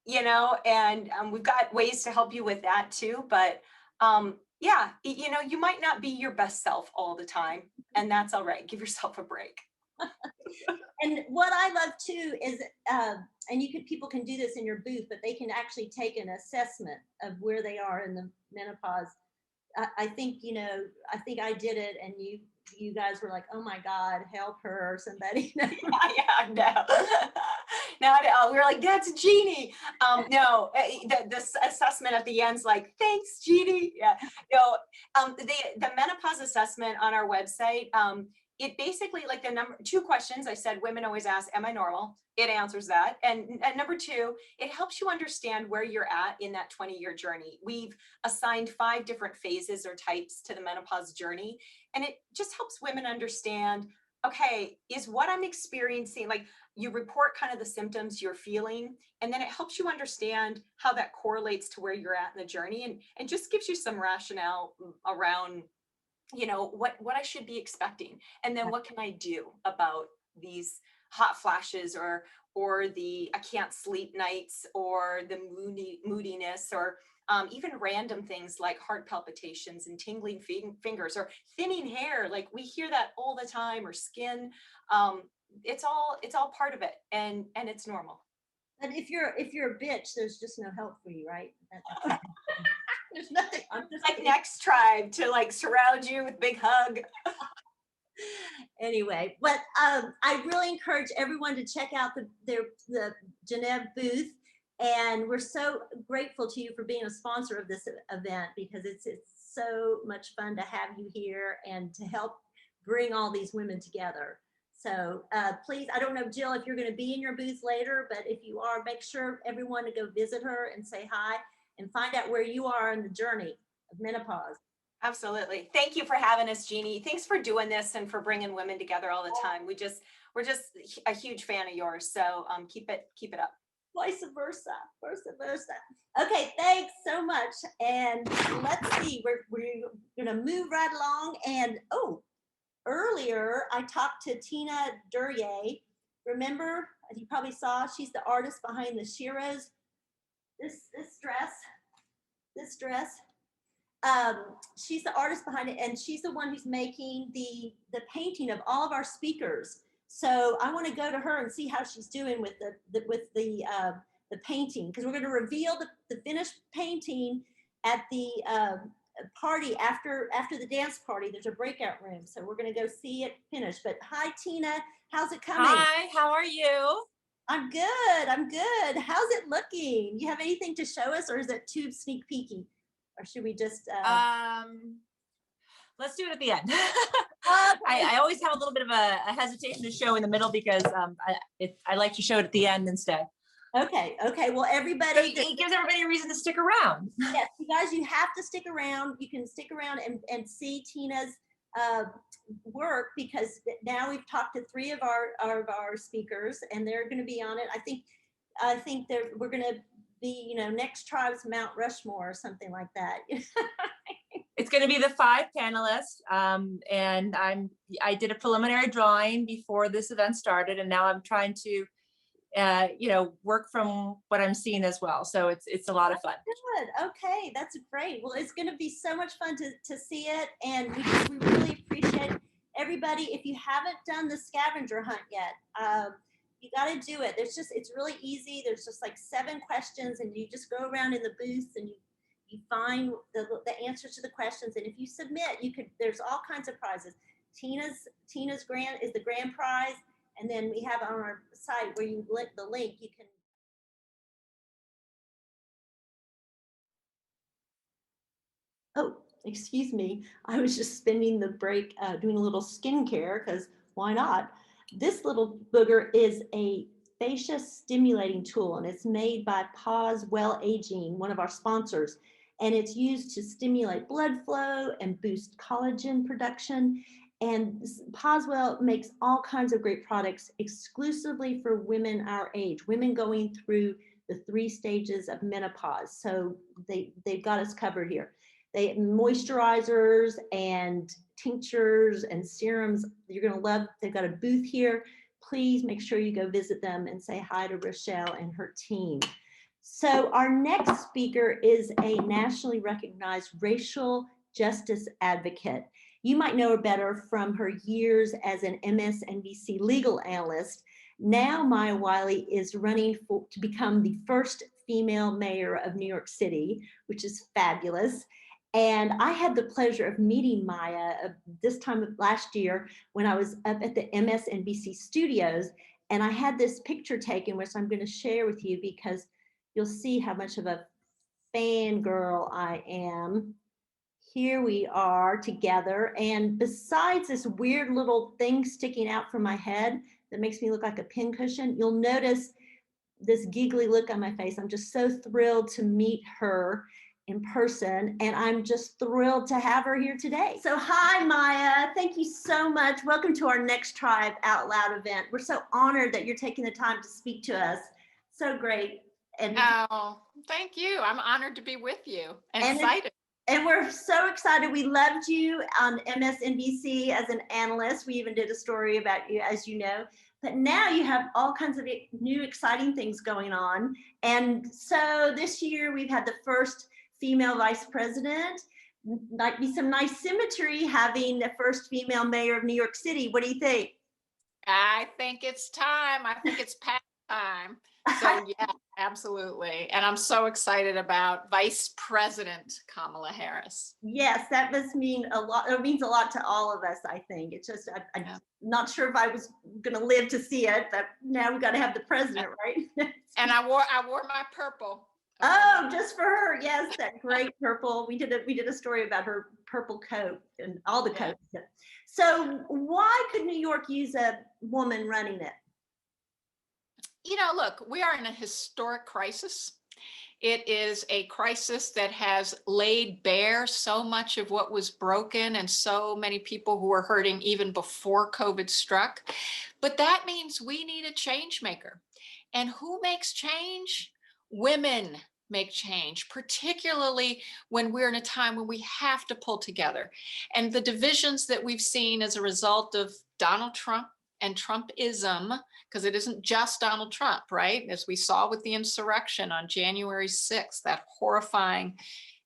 and we've got ways to help you with that too. But yeah, you might not be your best self all the time, and that's all right. Give yourself a break. And what I love too is, and people can do this in your booth, but they can actually take an assessment of where they are in the menopause. I think, I think I did it, and you guys were like, oh my God, help her or somebody. Yeah, no. Not at all. We were like, that's Jeannie. No, the assessment at the end's like, thanks, Jeannie. Yeah, no. The menopause assessment on our website, it basically, like, the two questions I said, women always ask, am I normal? It answers that. And number two, it helps you understand where you're at in that 20-year journey. We've assigned 5 different phases or types to the menopause journey. And it just helps women understand, okay, is what I'm experiencing, like, you report kind of the symptoms you're feeling, and then it helps you understand how that correlates to where you're at in the journey, and just gives you some rationale around, what I should be expecting. And then what can I do about these hot flashes or the I can't sleep nights or the moodiness or even random things like heart palpitations and tingling fingers or thinning hair. Like, we hear that all the time, or skin. It's all part of it, and it's normal. But if you're a bitch, there's just no help for you, right? There's nothing. I'm just like Next Tribe to surround you with big hug. Anyway, but I really encourage everyone to check out the Genève booth, and we're so grateful to you for being a sponsor of this event, because it's so much fun to have you here and to help bring all these women together. So please, I don't know, Jill, if you're going to be in your booth later, but if you are, make sure everyone to go visit her and say hi and find out where you are in the journey of menopause. Absolutely. Thank you for having us, Jeannie. Thanks for doing this and for bringing women together all the time. We're just a huge fan of yours. So keep it up. Vice versa. Okay, thanks so much. And let's see, we're going to move right along. And earlier I talked to Tina Duryea. Remember, you probably saw, she's the artist behind the Shiras. This dress. She's the artist behind it, and she's the one who's making the painting of all of our speakers. So I want to go to her and see how she's doing with the painting, because we're going to reveal the finished painting at the party after the dance party. There's a breakout room, so we're going to go see it finished. But hi, Tina, how's it coming? Hi, how are you? I'm good. How's it looking? You have anything to show us, or is it too sneak peeky? Or should we just let's do it at the end. I always have a little bit of a hesitation to show in the middle, because I like to show it at the end instead. Okay. Well, everybody, it gives everybody a reason to stick around. Yes, you guys, you have to stick around. You can stick around and see Tina's work, because now we've talked to 3 of our speakers, and they're going to be on it. I think we're going to be, Next Tribe's Mount Rushmore or something like that. It's going to be the 5 panelists, and I did a preliminary drawing before this event started, and now I'm trying to work from what I'm seeing as well. So it's a lot of fun. Good. Okay, that's great. Well, it's going to be so much fun to see it, and we really appreciate everybody. If you haven't done the scavenger hunt yet, you got to do it. It's really easy. There's just like 7 questions, and you just go around in the booth and you find the answers to the questions. And if you submit, there's all kinds of prizes. Tina's grant is the grand prize, and then we have on our site where you click the link, you can. Oh, excuse me. I was just spending the break doing a little skincare, because why not? This little booger is a fascia stimulating tool, and it's made by Pause Well Aging, one of our sponsors. And it's used to stimulate blood flow and boost collagen production. And Poswell makes all kinds of great products exclusively for women our age, women going through the 3 stages of menopause. So they've got us covered here. They have moisturizers and tinctures and serums. You're going to love. They've got a booth here. Please make sure you go visit them and say hi to Rochelle and her team. So our next speaker is a nationally recognized racial justice advocate. You might know her better from her years as an MSNBC legal analyst. Now Maya Wiley is running to become the first female mayor of New York City, which is fabulous. And I had the pleasure of meeting Maya this time of last year when I was up at the MSNBC studios, and I had this picture taken, which I'm going to share with you because you'll see how much of a fangirl I am. Here we are together, and besides this weird little thing sticking out from my head that makes me look like a pincushion, you'll notice this giggly look on my face. I'm just so thrilled to meet her in person, and I'm just thrilled to have her here today. So hi, Maya. Thank you so much. Welcome to our Next Tribe Out Loud event. We're so honored that you're taking the time to speak to us. So great. And oh, thank you. I'm honored to be with you and excited. And we're so excited. We loved you on MSNBC as an analyst. We even did a story about you, as you know. But now you have all kinds of new exciting things going on. And so this year we've had the first female vice president. Might be some nice symmetry having the first female mayor of New York City. What do you think? I think it's time. I think it's past time. So yeah, absolutely. And I'm so excited about Vice President Kamala Harris. Yes, that must mean a lot. It means a lot to all of us, I think. It's just, I'm not sure if I was going to live to see it, but now we've got to have the president, right? And I wore my purple. Oh, just for her. Yes, that great purple. We did a story about her purple coat and all the coats. So why could New York use a woman running it? You know, look, we are in a historic crisis. It is a crisis that has laid bare so much of what was broken and so many people who were hurting even before COVID struck. But that means we need a change maker. And who makes change? Women make change, particularly when we're in a time when we have to pull together. And the divisions that we've seen as a result of Donald Trump and Trumpism, because it isn't just Donald Trump, right? As we saw with the insurrection on January 6th, that horrifying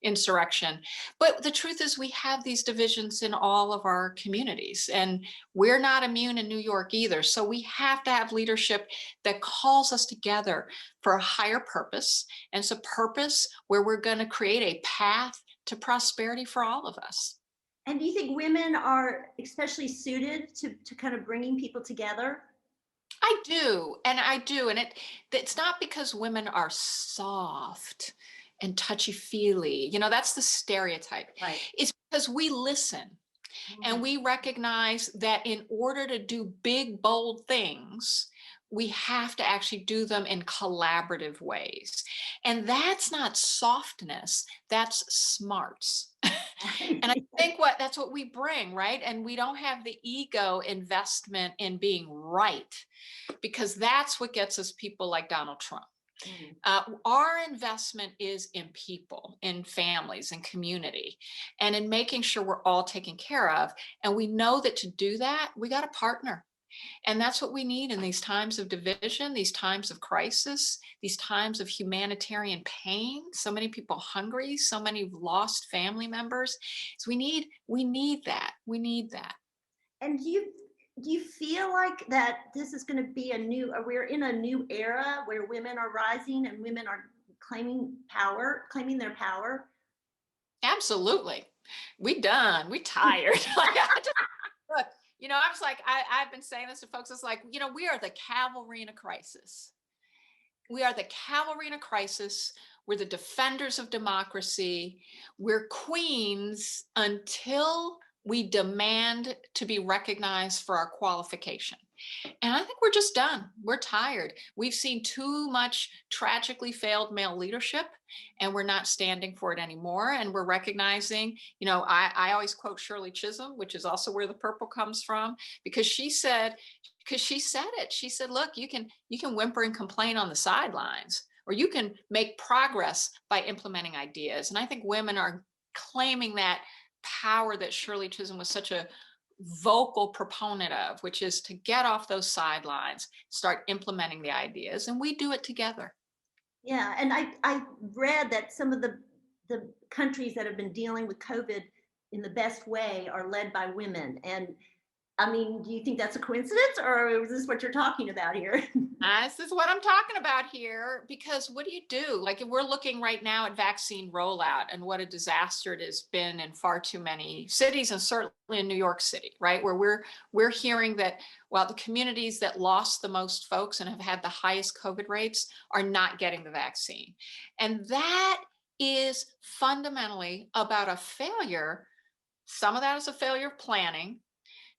insurrection. But the truth is we have these divisions in all of our communities, and we're not immune in New York either. So we have to have leadership that calls us together for a higher purpose, and it's a purpose where we're going to create a path to prosperity for all of us. And do you think women are especially suited to kind of bringing people together? I do. And it's not because women are soft and touchy-feely. You know, that's the stereotype. Right. It's because we listen and we recognize that in order to do big, bold things, we have to actually do them in collaborative ways. And that's not softness, that's smarts. And I think that's what we bring, right? And we don't have the ego investment in being right, because that's what gets us people like Donald Trump. Our investment is in people, in families, in community, and in making sure we're all taken care of. And we know that to do that, we got to partner. And that's what we need in these times of division, these times of crisis, these times of humanitarian pain. So many people hungry, so many have lost family members. So we need that. We need that. And do you feel like that this is going to be we're in a new era where women are rising and women are claiming their power? Absolutely. We tired. Look, I was like, I've been saying this to folks. It's like, we are the cavalry in a crisis. We are the cavalry in a crisis. We're the defenders of democracy. We're queens until we demand to be recognized for our qualification. And I think we're just done. We're tired. We've seen too much tragically failed male leadership, and we're not standing for it anymore. And we're recognizing, I always quote Shirley Chisholm, which is also where the purple comes from, because she said it. She said, look, you can whimper and complain on the sidelines, or you can make progress by implementing ideas. And I think women are claiming that power that Shirley Chisholm was such a vocal proponent of, which is to get off those sidelines, start implementing the ideas, and we do it together. Yeah, and I read that some of the countries that have been dealing with COVID in the best way are led by women. And I mean, do you think that's a coincidence, or is this what you're talking about here? This is what I'm talking about here, because what do you do? Like, if we're looking right now at vaccine rollout and what a disaster it has been in far too many cities, and certainly in New York City, right? Where we're hearing that, well, the communities that lost the most folks and have had the highest COVID rates are not getting the vaccine. And that is fundamentally about a failure. Some of that is a failure of planning.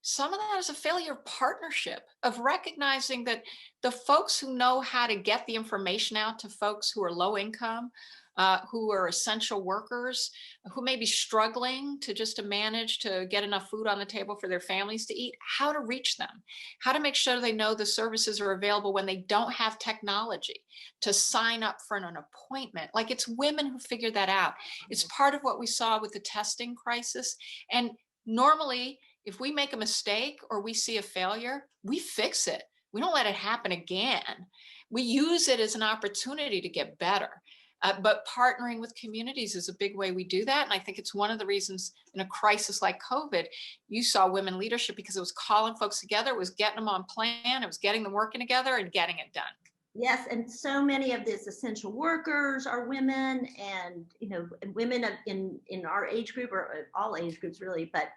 Some of that is a failure of partnership, of recognizing that the folks who know how to get the information out to folks who are low income, who are essential workers, who may be struggling to manage to get enough food on the table for their families to eat, how to reach them, how to make sure they know the services are available when they don't have technology to sign up for an appointment. Like, it's women who figured that out. It's part of what we saw with the testing crisis. And normally, if we make a mistake or we see a failure, we fix it. We don't let it happen again. We use it as an opportunity to get better. But partnering with communities is a big way we do that. And I think it's one of the reasons in a crisis like COVID, you saw women leadership, because it was calling folks together, it was getting them on plan, it was getting them working together and getting it done. Yes, and so many of these essential workers are women, and women in our age group, or all age groups really, but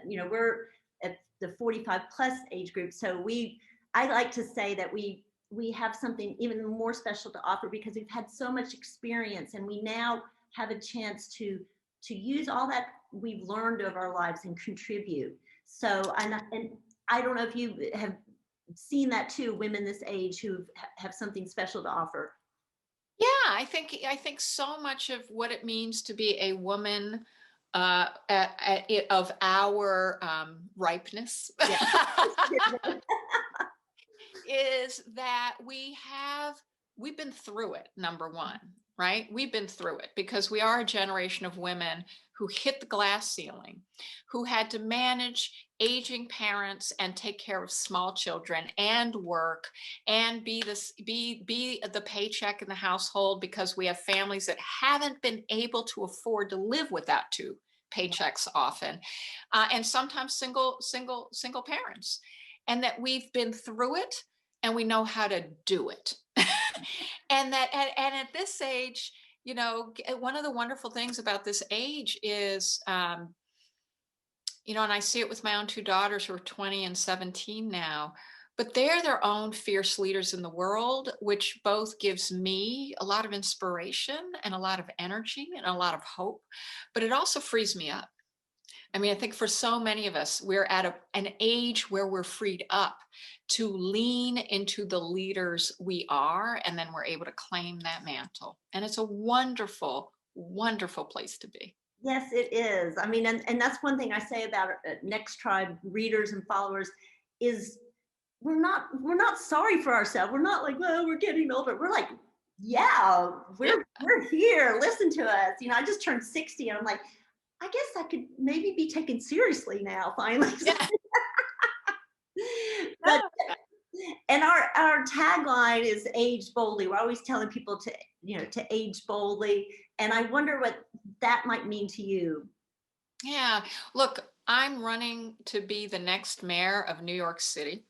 we're at the 45 plus age group. So I like to say that we have something even more special to offer, because we've had so much experience, and we now have a chance to use all that we've learned over our lives and contribute. So, and I don't know if you have seen that too, women this age who have something special to offer. Yeah, I think so much of what it means to be a woman of our ripeness is that we've been through it, number one, right? We've been through it because we are a generation of women who hit the glass ceiling, who had to manage aging parents and take care of small children and work and be the paycheck in the household, because we have families that haven't been able to afford to live without two paychecks often, and sometimes single parents, and that we've been through it and we know how to do it. and at this age, one of the wonderful things about this age is, and I see it with my own two daughters who are 20 and 17 now, but they're their own fierce leaders in the world, which both gives me a lot of inspiration and a lot of energy and a lot of hope, but it also frees me up. I mean, I think for so many of us, we're at an age where we're freed up to lean into the leaders we are, and then we're able to claim that mantle. And it's a wonderful, wonderful place to be. Yes, it is. I mean, and that's one thing I say about Next Tribe readers and followers is we're not sorry for ourselves. We're not like, well, we're getting older. We're like, yeah, we're here. Listen to us. I just turned 60 and I'm like, I guess I could maybe be taken seriously now, finally. Yeah. And our tagline is age boldly. We're always telling people to, to age boldly. And I wonder what that might mean to you. Yeah, look, I'm running to be the next mayor of New York City,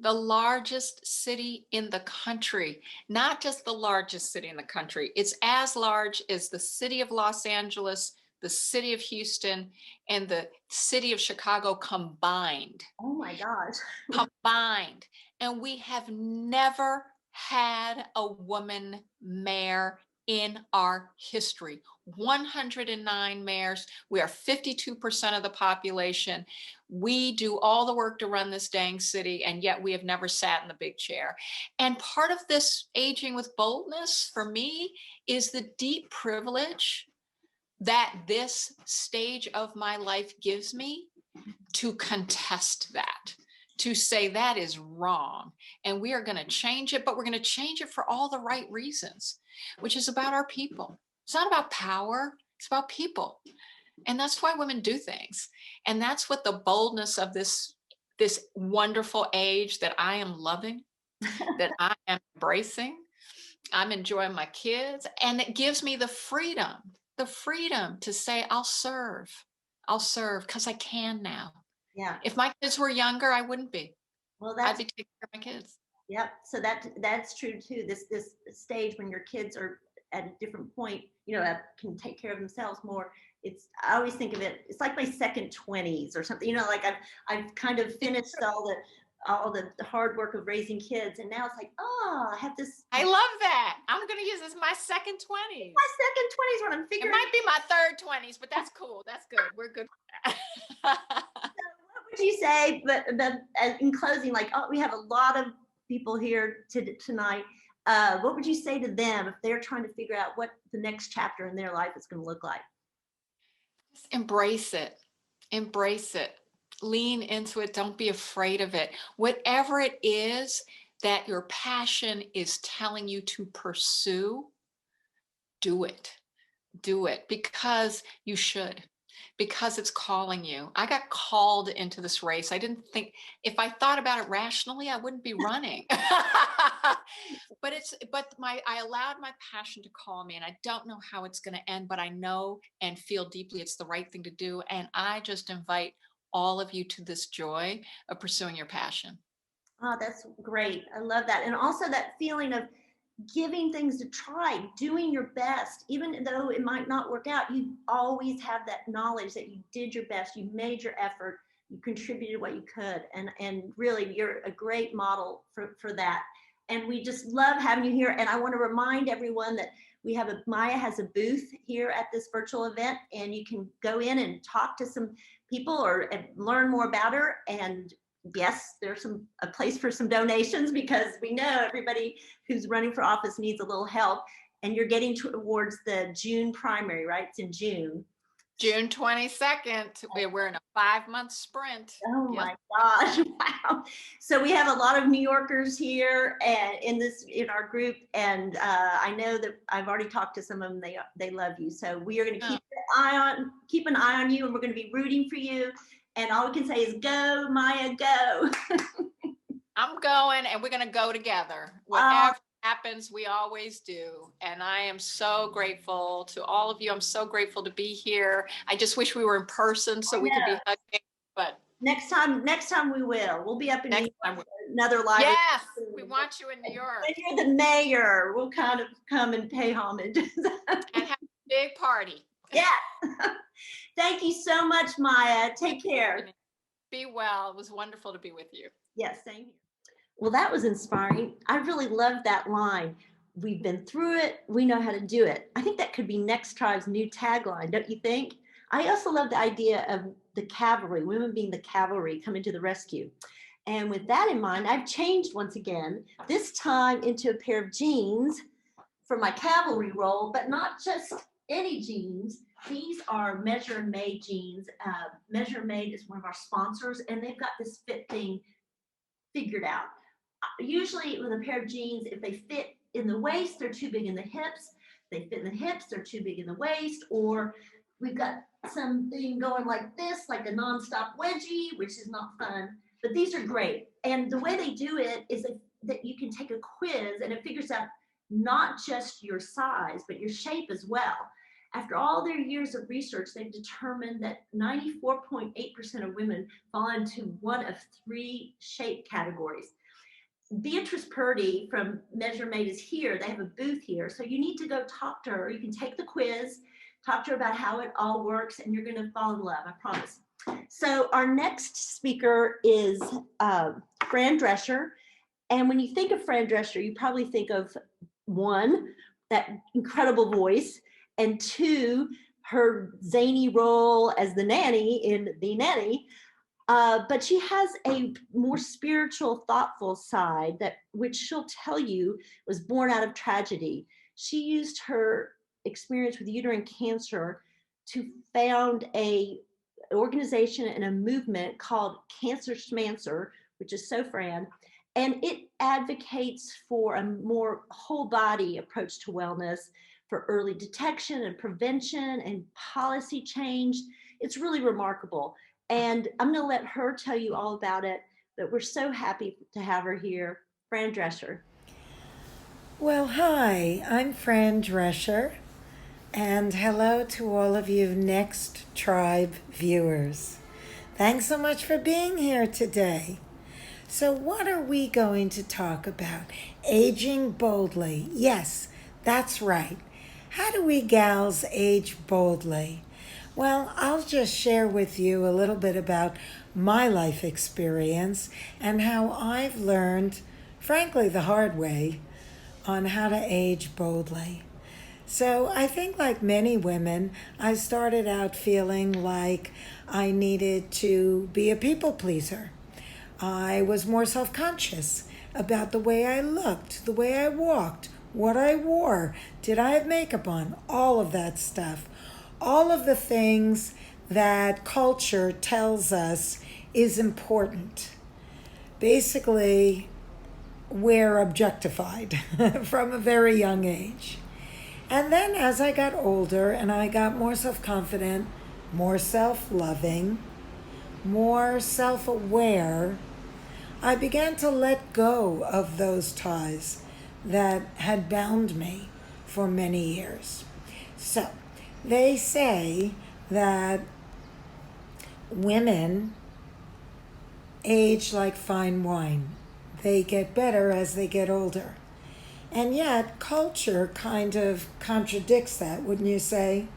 the largest city in the country, not just the largest city in the country. It's as large as the city of Los Angeles, the city of Houston, and the city of Chicago combined. Oh my gosh. Combined. And we have never had a woman mayor in our history. 109 mayors. We are 52% of the population. We do all the work to run this dang city, and yet we have never sat in the big chair. And part of this aging with boldness for me is the deep privilege that this stage of my life gives me to contest that, to say that is wrong. And we are going to change it, but we're going to change it for all the right reasons, which is about our people. It's not about power, it's about people. And that's why women do things. And that's what the boldness of this wonderful age that I am loving, that I am embracing. I'm enjoying my kids. And it gives me the freedom to say, I'll serve because I can now. Yeah. If my kids were younger, I wouldn't be. Well, I'd be taking care of my kids. Yep. So that's true too. This stage when your kids are at a different point, can take care of themselves more. I always think of it, it's like my second 20s or something, like I've kind of finished all the hard work of raising kids. And now it's like, I have this. I love that. I'm going to use this my second 20s. My second 20s when I'm figuring. It might be my third 20s, but that's cool. That's good. We're good for that. What would you say, but in closing, we have a lot of people here tonight. What would you say to them if they're trying to figure out what the next chapter in their life is going to look like? Just embrace it. Embrace it. Lean into it. Don't be afraid of it. Whatever it is that your passion is telling you to pursue, do it. Do it because you should, because it's calling you. I got called into this race. I didn't think, if I thought about it rationally, I wouldn't be running. But I allowed my passion to call me, and I don't know how it's going to end, but I know and feel deeply it's the right thing to do. And I just invite all of you to this joy of pursuing your passion. Oh, that's great. I love that. And also that feeling of giving things a try, doing your best, even though it might not work out, you always have that knowledge that you did your best, you made your effort, you contributed what you could. And really, you're a great model for that. And we just love having you here. And I want to remind everyone that Maya has a booth here at this virtual event, and you can go in and talk to some people and learn more about her. And yes, there's a place for some donations, because we know everybody who's running for office needs a little help. And you're getting towards the June primary, right? It's in June. June 22nd. We're in a 5-month sprint. Oh my gosh. Wow. So we have a lot of New Yorkers here and in our group. And I know that I've already talked to some of them. They love you. So we are going to keep an eye on you, and we're going to be rooting for you. And all we can say is go, Maya, go. I'm going, and we're going to go together. Whatever happens, we always do. And I am so grateful to all of you. I'm so grateful to be here. I just wish we were in person so we could be hugging. But next time we will. We'll be up in New York, another live. Yes, we want you in New York. When you're the mayor, we'll kind of come and pay homage. And have a big party. Yeah. Thank you so much, Maya. Take care. Be well. It was wonderful to be with you. Yes, same here. Well, that was inspiring. I really loved that line. We've been through it. We know how to do it. I think that could be Next Tribe's new tagline, don't you think? I also love the idea of the cavalry, women being the cavalry coming to the rescue. And with that in mind, I've changed once again, this time into a pair of jeans for my cavalry role, but not just any jeans. These are Measure Made jeans. Measure Made is one of our sponsors, and they've got this fit thing figured out. Usually with a pair of jeans, if they fit in the waist, they're too big in the hips. They fit in the hips, they're too big in the waist. Or we've got something going like this, like a nonstop wedgie, which is not fun. But these are great. And the way they do it is that you can take a quiz and it figures out not just your size, but your shape as well. After all their years of research, they've determined that 94.8% of women fall into one of 3 shape categories. Beatrice Purdy from Measure Made is here. They have a booth here. So you need to go talk to her. You can take the quiz, talk to her about how it all works, and you're going to fall in love, I promise. So our next speaker is Fran Drescher. And when you think of Fran Drescher, you probably think of 1, that incredible voice, and 2, her zany role as the nanny in The Nanny. But she has a more spiritual, thoughtful side that, which she'll tell you was born out of tragedy. She used her experience with uterine cancer to found an organization and a movement called Cancer Schmancer, which is so Fran, and it advocates for a more whole body approach to wellness, for early detection and prevention and policy change. It's really remarkable. And I'm going to let her tell you all about it, but we're so happy to have her here. Fran Drescher. Well, hi, I'm Fran Drescher, and hello to all of you Next Tribe viewers. Thanks so much for being here today. So what are we going to talk about? Aging boldly. Yes, that's right. How do we gals age boldly? Well, I'll just share with you a little bit about my life experience and how I've learned, frankly, the hard way, on how to age boldly. So I think like many women, I started out feeling like I needed to be a people pleaser. I was more self-conscious about the way I looked, the way I walked, what I wore, did I have makeup on, all of that stuff. All of the things that culture tells us is important. Basically, we're objectified from a very young age. And then as I got older and I got more self-confident, more self-loving, more self-aware, I began to let go of those ties that had bound me for many years. So they say that women age like fine wine. They get better as they get older. And yet culture kind of contradicts that, wouldn't you say?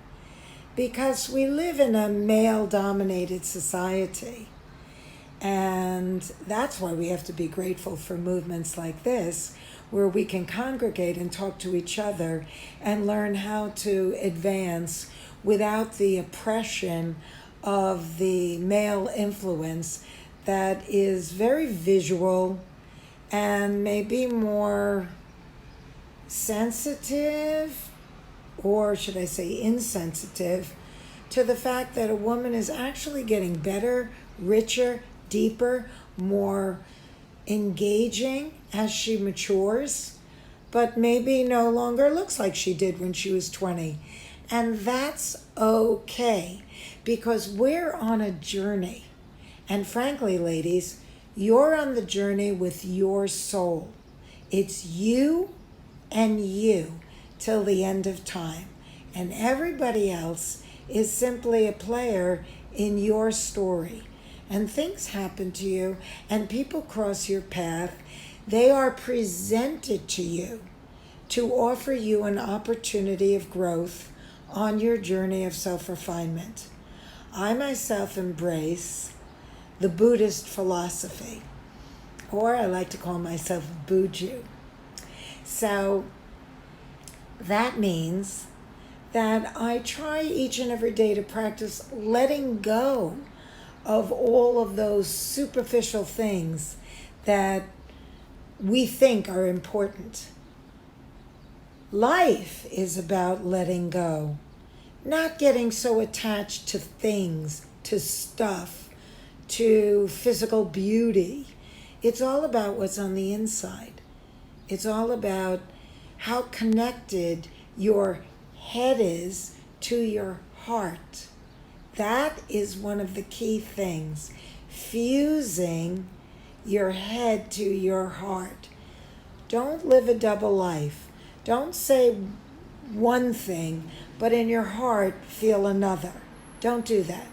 Because we live in a male-dominated society. And that's why we have to be grateful for movements like this, where we can congregate and talk to each other and learn how to advance without the oppression of the male influence that is very visual and maybe more sensitive, or should I say insensitive, to the fact that a woman is actually getting better, richer, deeper, more engaging as she matures, but maybe no longer looks like she did when she was 20. And that's okay, because we're on a journey. And frankly, ladies, you're on the journey with your soul. It's you and you till the end of time. And everybody else is simply a player in your story. And things happen to you, and people cross your path. They are presented to you to offer you an opportunity of growth on your journey of self-refinement. I myself embrace the Buddhist philosophy, or I like to call myself Buju. So that means that I try each and every day to practice letting go of all of those superficial things that we think are important. Life is about letting go, not getting so attached to things, to stuff, to physical beauty. It's all about what's on the inside. It's all about how connected your head is to your heart. That is one of the key things, fusing your head to your heart. Don't live a double life. Don't say one thing, but in your heart feel another. Don't do that.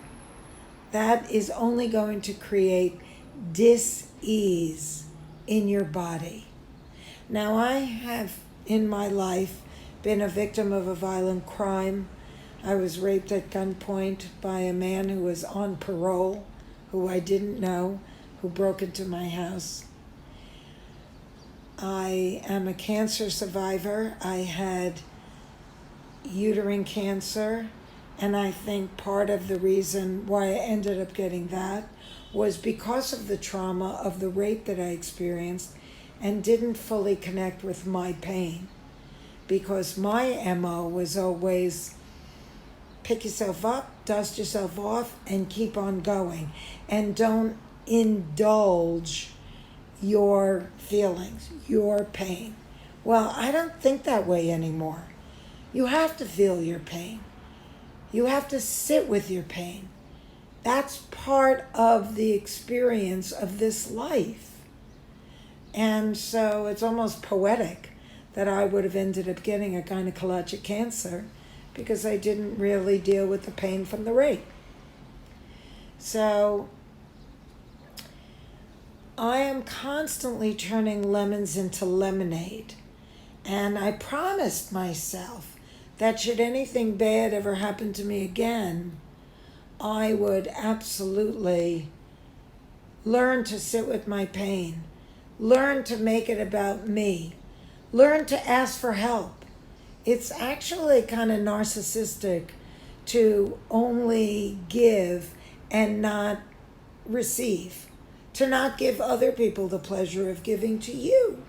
That is only going to create dis-ease in your body. Now, I have in my life been a victim of a violent crime. I was raped at gunpoint by a man who was on parole, who I didn't know, who broke into my house. I am a cancer survivor. I had uterine cancer, and I think part of the reason why I ended up getting that was because of the trauma of the rape that I experienced and didn't fully connect with my pain, because my MO was always pick yourself up, dust yourself off, and keep on going, and don't indulge your feelings, your pain. Well, I don't think that way anymore. You have to feel your pain. You have to sit with your pain. That's part of the experience of this life. And so it's almost poetic that I would have ended up getting a gynecologic cancer because I didn't really deal with the pain from the rape. So I am constantly turning lemons into lemonade. And I promised myself that should anything bad ever happen to me again, I would absolutely learn to sit with my pain, learn to make it about me, learn to ask for help. It's actually kind of narcissistic to only give and not receive, to not give other people the pleasure of giving to you.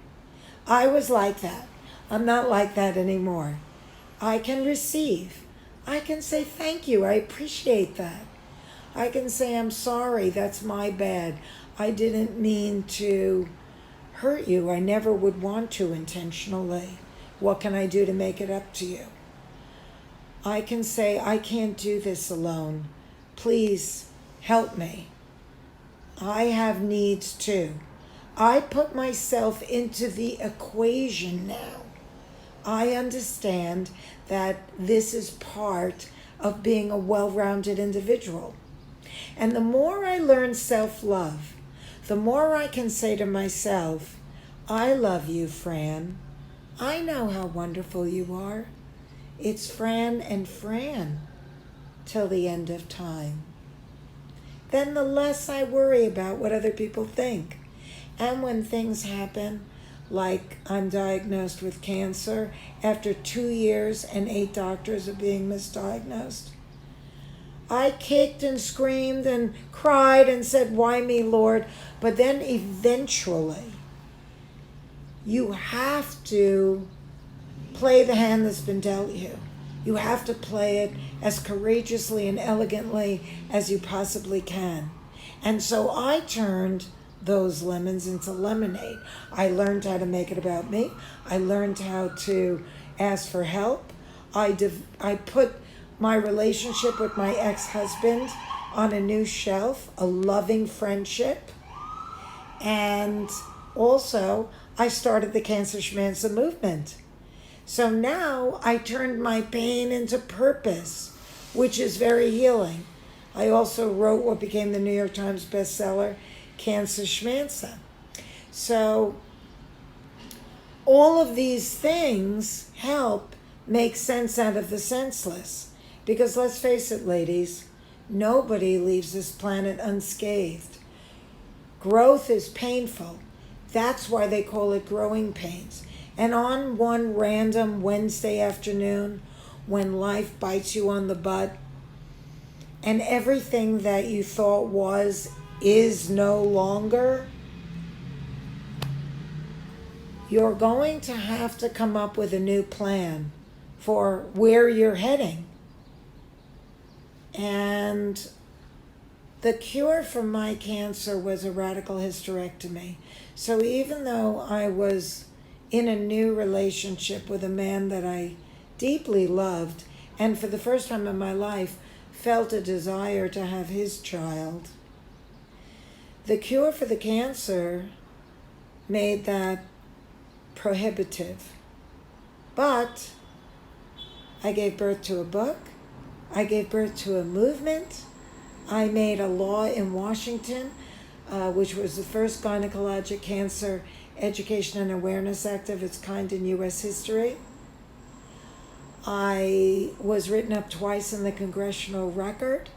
I was like that. I'm not like that anymore. I can receive. I can say thank you. I appreciate that. I can say I'm sorry. That's my bad. I didn't mean to hurt you. I never would want to intentionally. What can I do to make it up to you? I can say I can't do this alone. Please help me. I have needs too. I put myself into the equation now. I understand that this is part of being a well-rounded individual. And the more I learn self-love, the more I can say to myself, I love you, Fran. I know how wonderful you are. It's Fran and Fran till the end of time. Then the less I worry about what other people think. And when things happen, like I'm diagnosed with cancer after 2 years and 8 doctors of being misdiagnosed, I kicked and screamed and cried and said, why me, Lord? But then eventually, you have to play the hand that's been dealt you. You have to play it as courageously and elegantly as you possibly can. And so I turned those lemons into lemonade. I learned how to make it about me. I learned how to ask for help. I put my relationship with my ex-husband on a new shelf, a loving friendship. And also, I started the Cancer Schmancer movement. So now I turned my pain into purpose, which is very healing. I also wrote what became the New York Times bestseller, Cancer Schmancer. So all of these things help make sense out of the senseless. Because let's face it, ladies, nobody leaves this planet unscathed. Growth is painful. That's why they call it growing pains. And on one random Wednesday afternoon, when life bites you on the butt, and everything that you thought was, is no longer, you're going to have to come up with a new plan for where you're heading. And the cure for my cancer was a radical hysterectomy. So even though I was in a new relationship with a man that I deeply loved, and for the first time in my life felt a desire to have his child, the cure for the cancer made that prohibitive. But I gave birth to a book. I gave birth to a movement. I made a law in Washington, which was the first gynecologic cancer education and awareness act of its kind in U.S. history. I was written up twice in the Congressional Record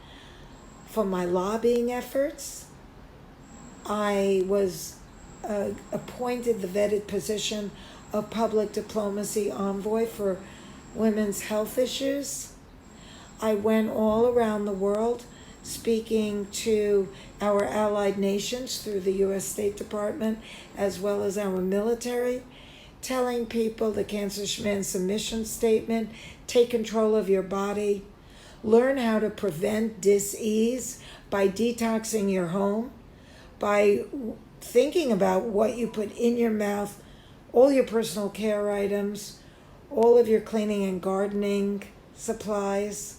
for my lobbying efforts. I was appointed the vetted position of public diplomacy envoy for women's health issues. I went all around the world speaking to our allied nations through the U.S. State Department as well as our military, telling people the Cancer Schman's mission statement, take control of your body, learn how to prevent dis-ease by detoxing your home, by thinking about what you put in your mouth, all your personal care items, all of your cleaning and gardening supplies,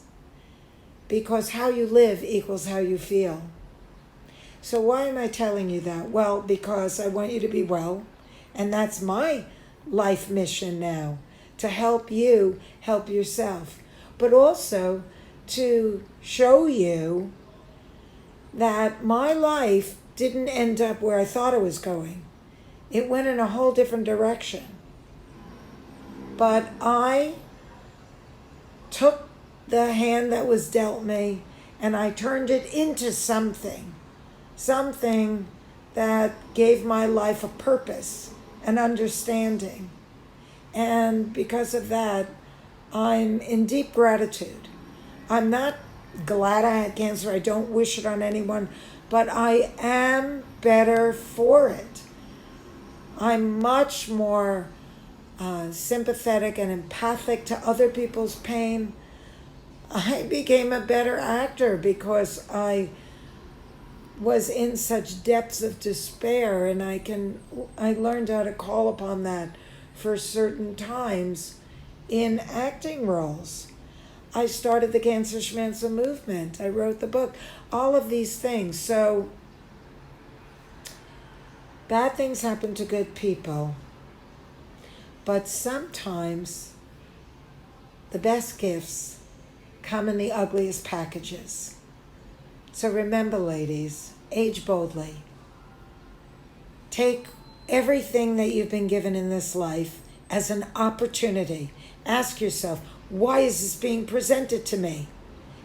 because how you live equals how you feel. So why am I telling you that? Well, because I want you to be well, and that's my life mission now, to help you help yourself, but also to show you that my life didn't end up where I thought it was going. It went in a whole different direction. But I took the hand that was dealt me and I turned it into something that gave my life a purpose, an understanding. And because of that, I'm in deep gratitude. I'm not glad I had cancer. I don't wish it on anyone, but I am better for it. I'm much more sympathetic and empathic to other people's pain. I became a better actor because I was in such depths of despair, and I learned how to call upon that for certain times in acting roles. I started the Cancer Schmancer movement. I wrote the book, all of these things. So bad things happen to good people, but sometimes the best gifts come in the ugliest packages. So remember, ladies, age boldly. Take everything that you've been given in this life as an opportunity. Ask yourself, why is this being presented to me?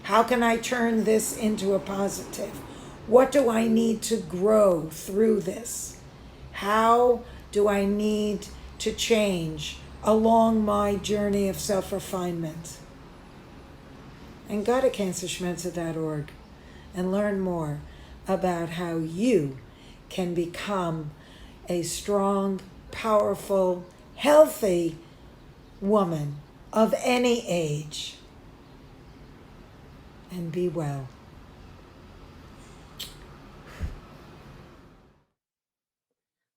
How can I turn this into a positive? What do I need to grow through this? How do I need to change along my journey of self-refinement? And go to cancerschmancer.org and learn more about how you can become a strong, powerful, healthy woman of any age. And be well.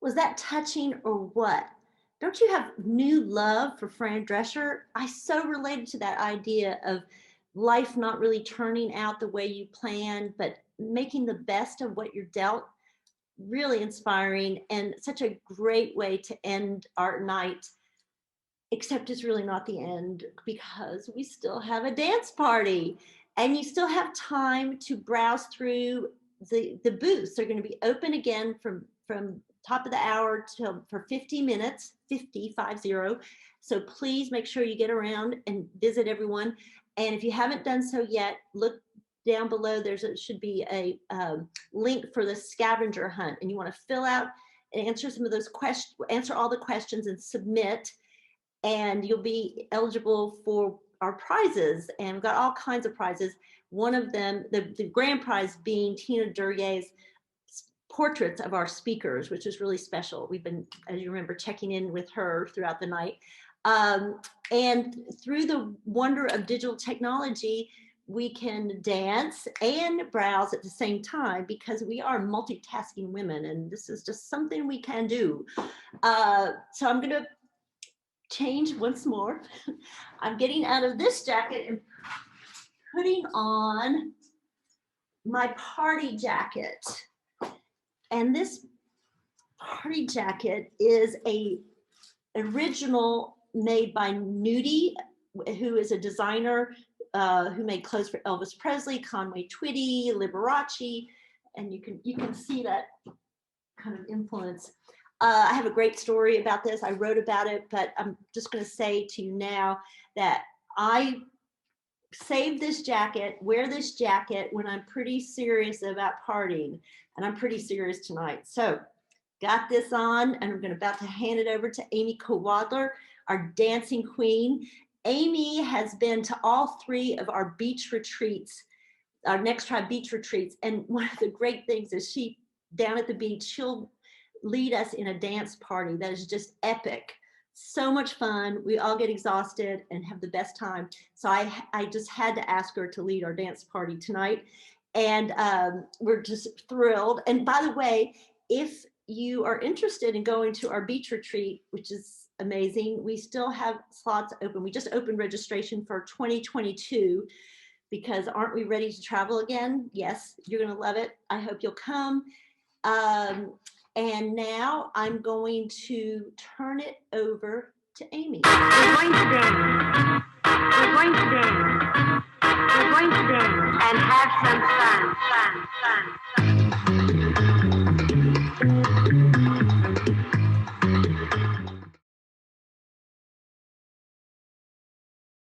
Was that touching or what? Don't you have new love for Fran Drescher? I so related to that idea of life not really turning out the way you planned, but making the best of what you're dealt. Really inspiring and such a great way to end our night, except it's really not the end because we still have a dance party and you still have time to browse through the booths. They're going to be open again from top of the hour till for 50 minutes, 50. So please make sure you get around and visit everyone. And if you haven't done so yet, look down below. Should be a link for the scavenger hunt, and you want to fill out and answer some of those questions, answer all the questions and submit, and you'll be eligible for our prizes. And we've got all kinds of prizes. One of them, the grand prize being Tina Duryei's portraits of our speakers, which is really special. We've been, as you remember, checking in with her throughout the night. And through the wonder of digital technology, we can dance and browse at the same time because we are multitasking women, and this is just something we can do. So I'm going to change once more. I'm getting out of this jacket and putting on my party jacket. And this party jacket is a original made by Nudie, who is a designer who made clothes for Elvis Presley, Conway Twitty, Liberace, and you can see that kind of influence. I have a great story about this. I wrote about it, but I'm just going to say to you now that I save this jacket, wear this jacket when I'm pretty serious about partying, and I'm pretty serious tonight. So got this on, and I'm about to hand it over to Amy Kowadler, our dancing queen. Amy has been to all 3 of our beach retreats, our Next Tribe beach retreats, and one of the great things is she, down at the beach, she'll lead us in a dance party that is just epic. So much fun. We all get exhausted and have the best time. So I just had to ask her to lead our dance party tonight. And we're just thrilled. And by the way, if you are interested in going to our beach retreat, which is amazing, we still have slots open. We just opened registration for 2022 because aren't we ready to travel again? Yes, you're going to love it. I hope you'll come. And now I'm going to turn it over to Amy. We're going to dance. We're going to dance. We're going to dance and have some fun.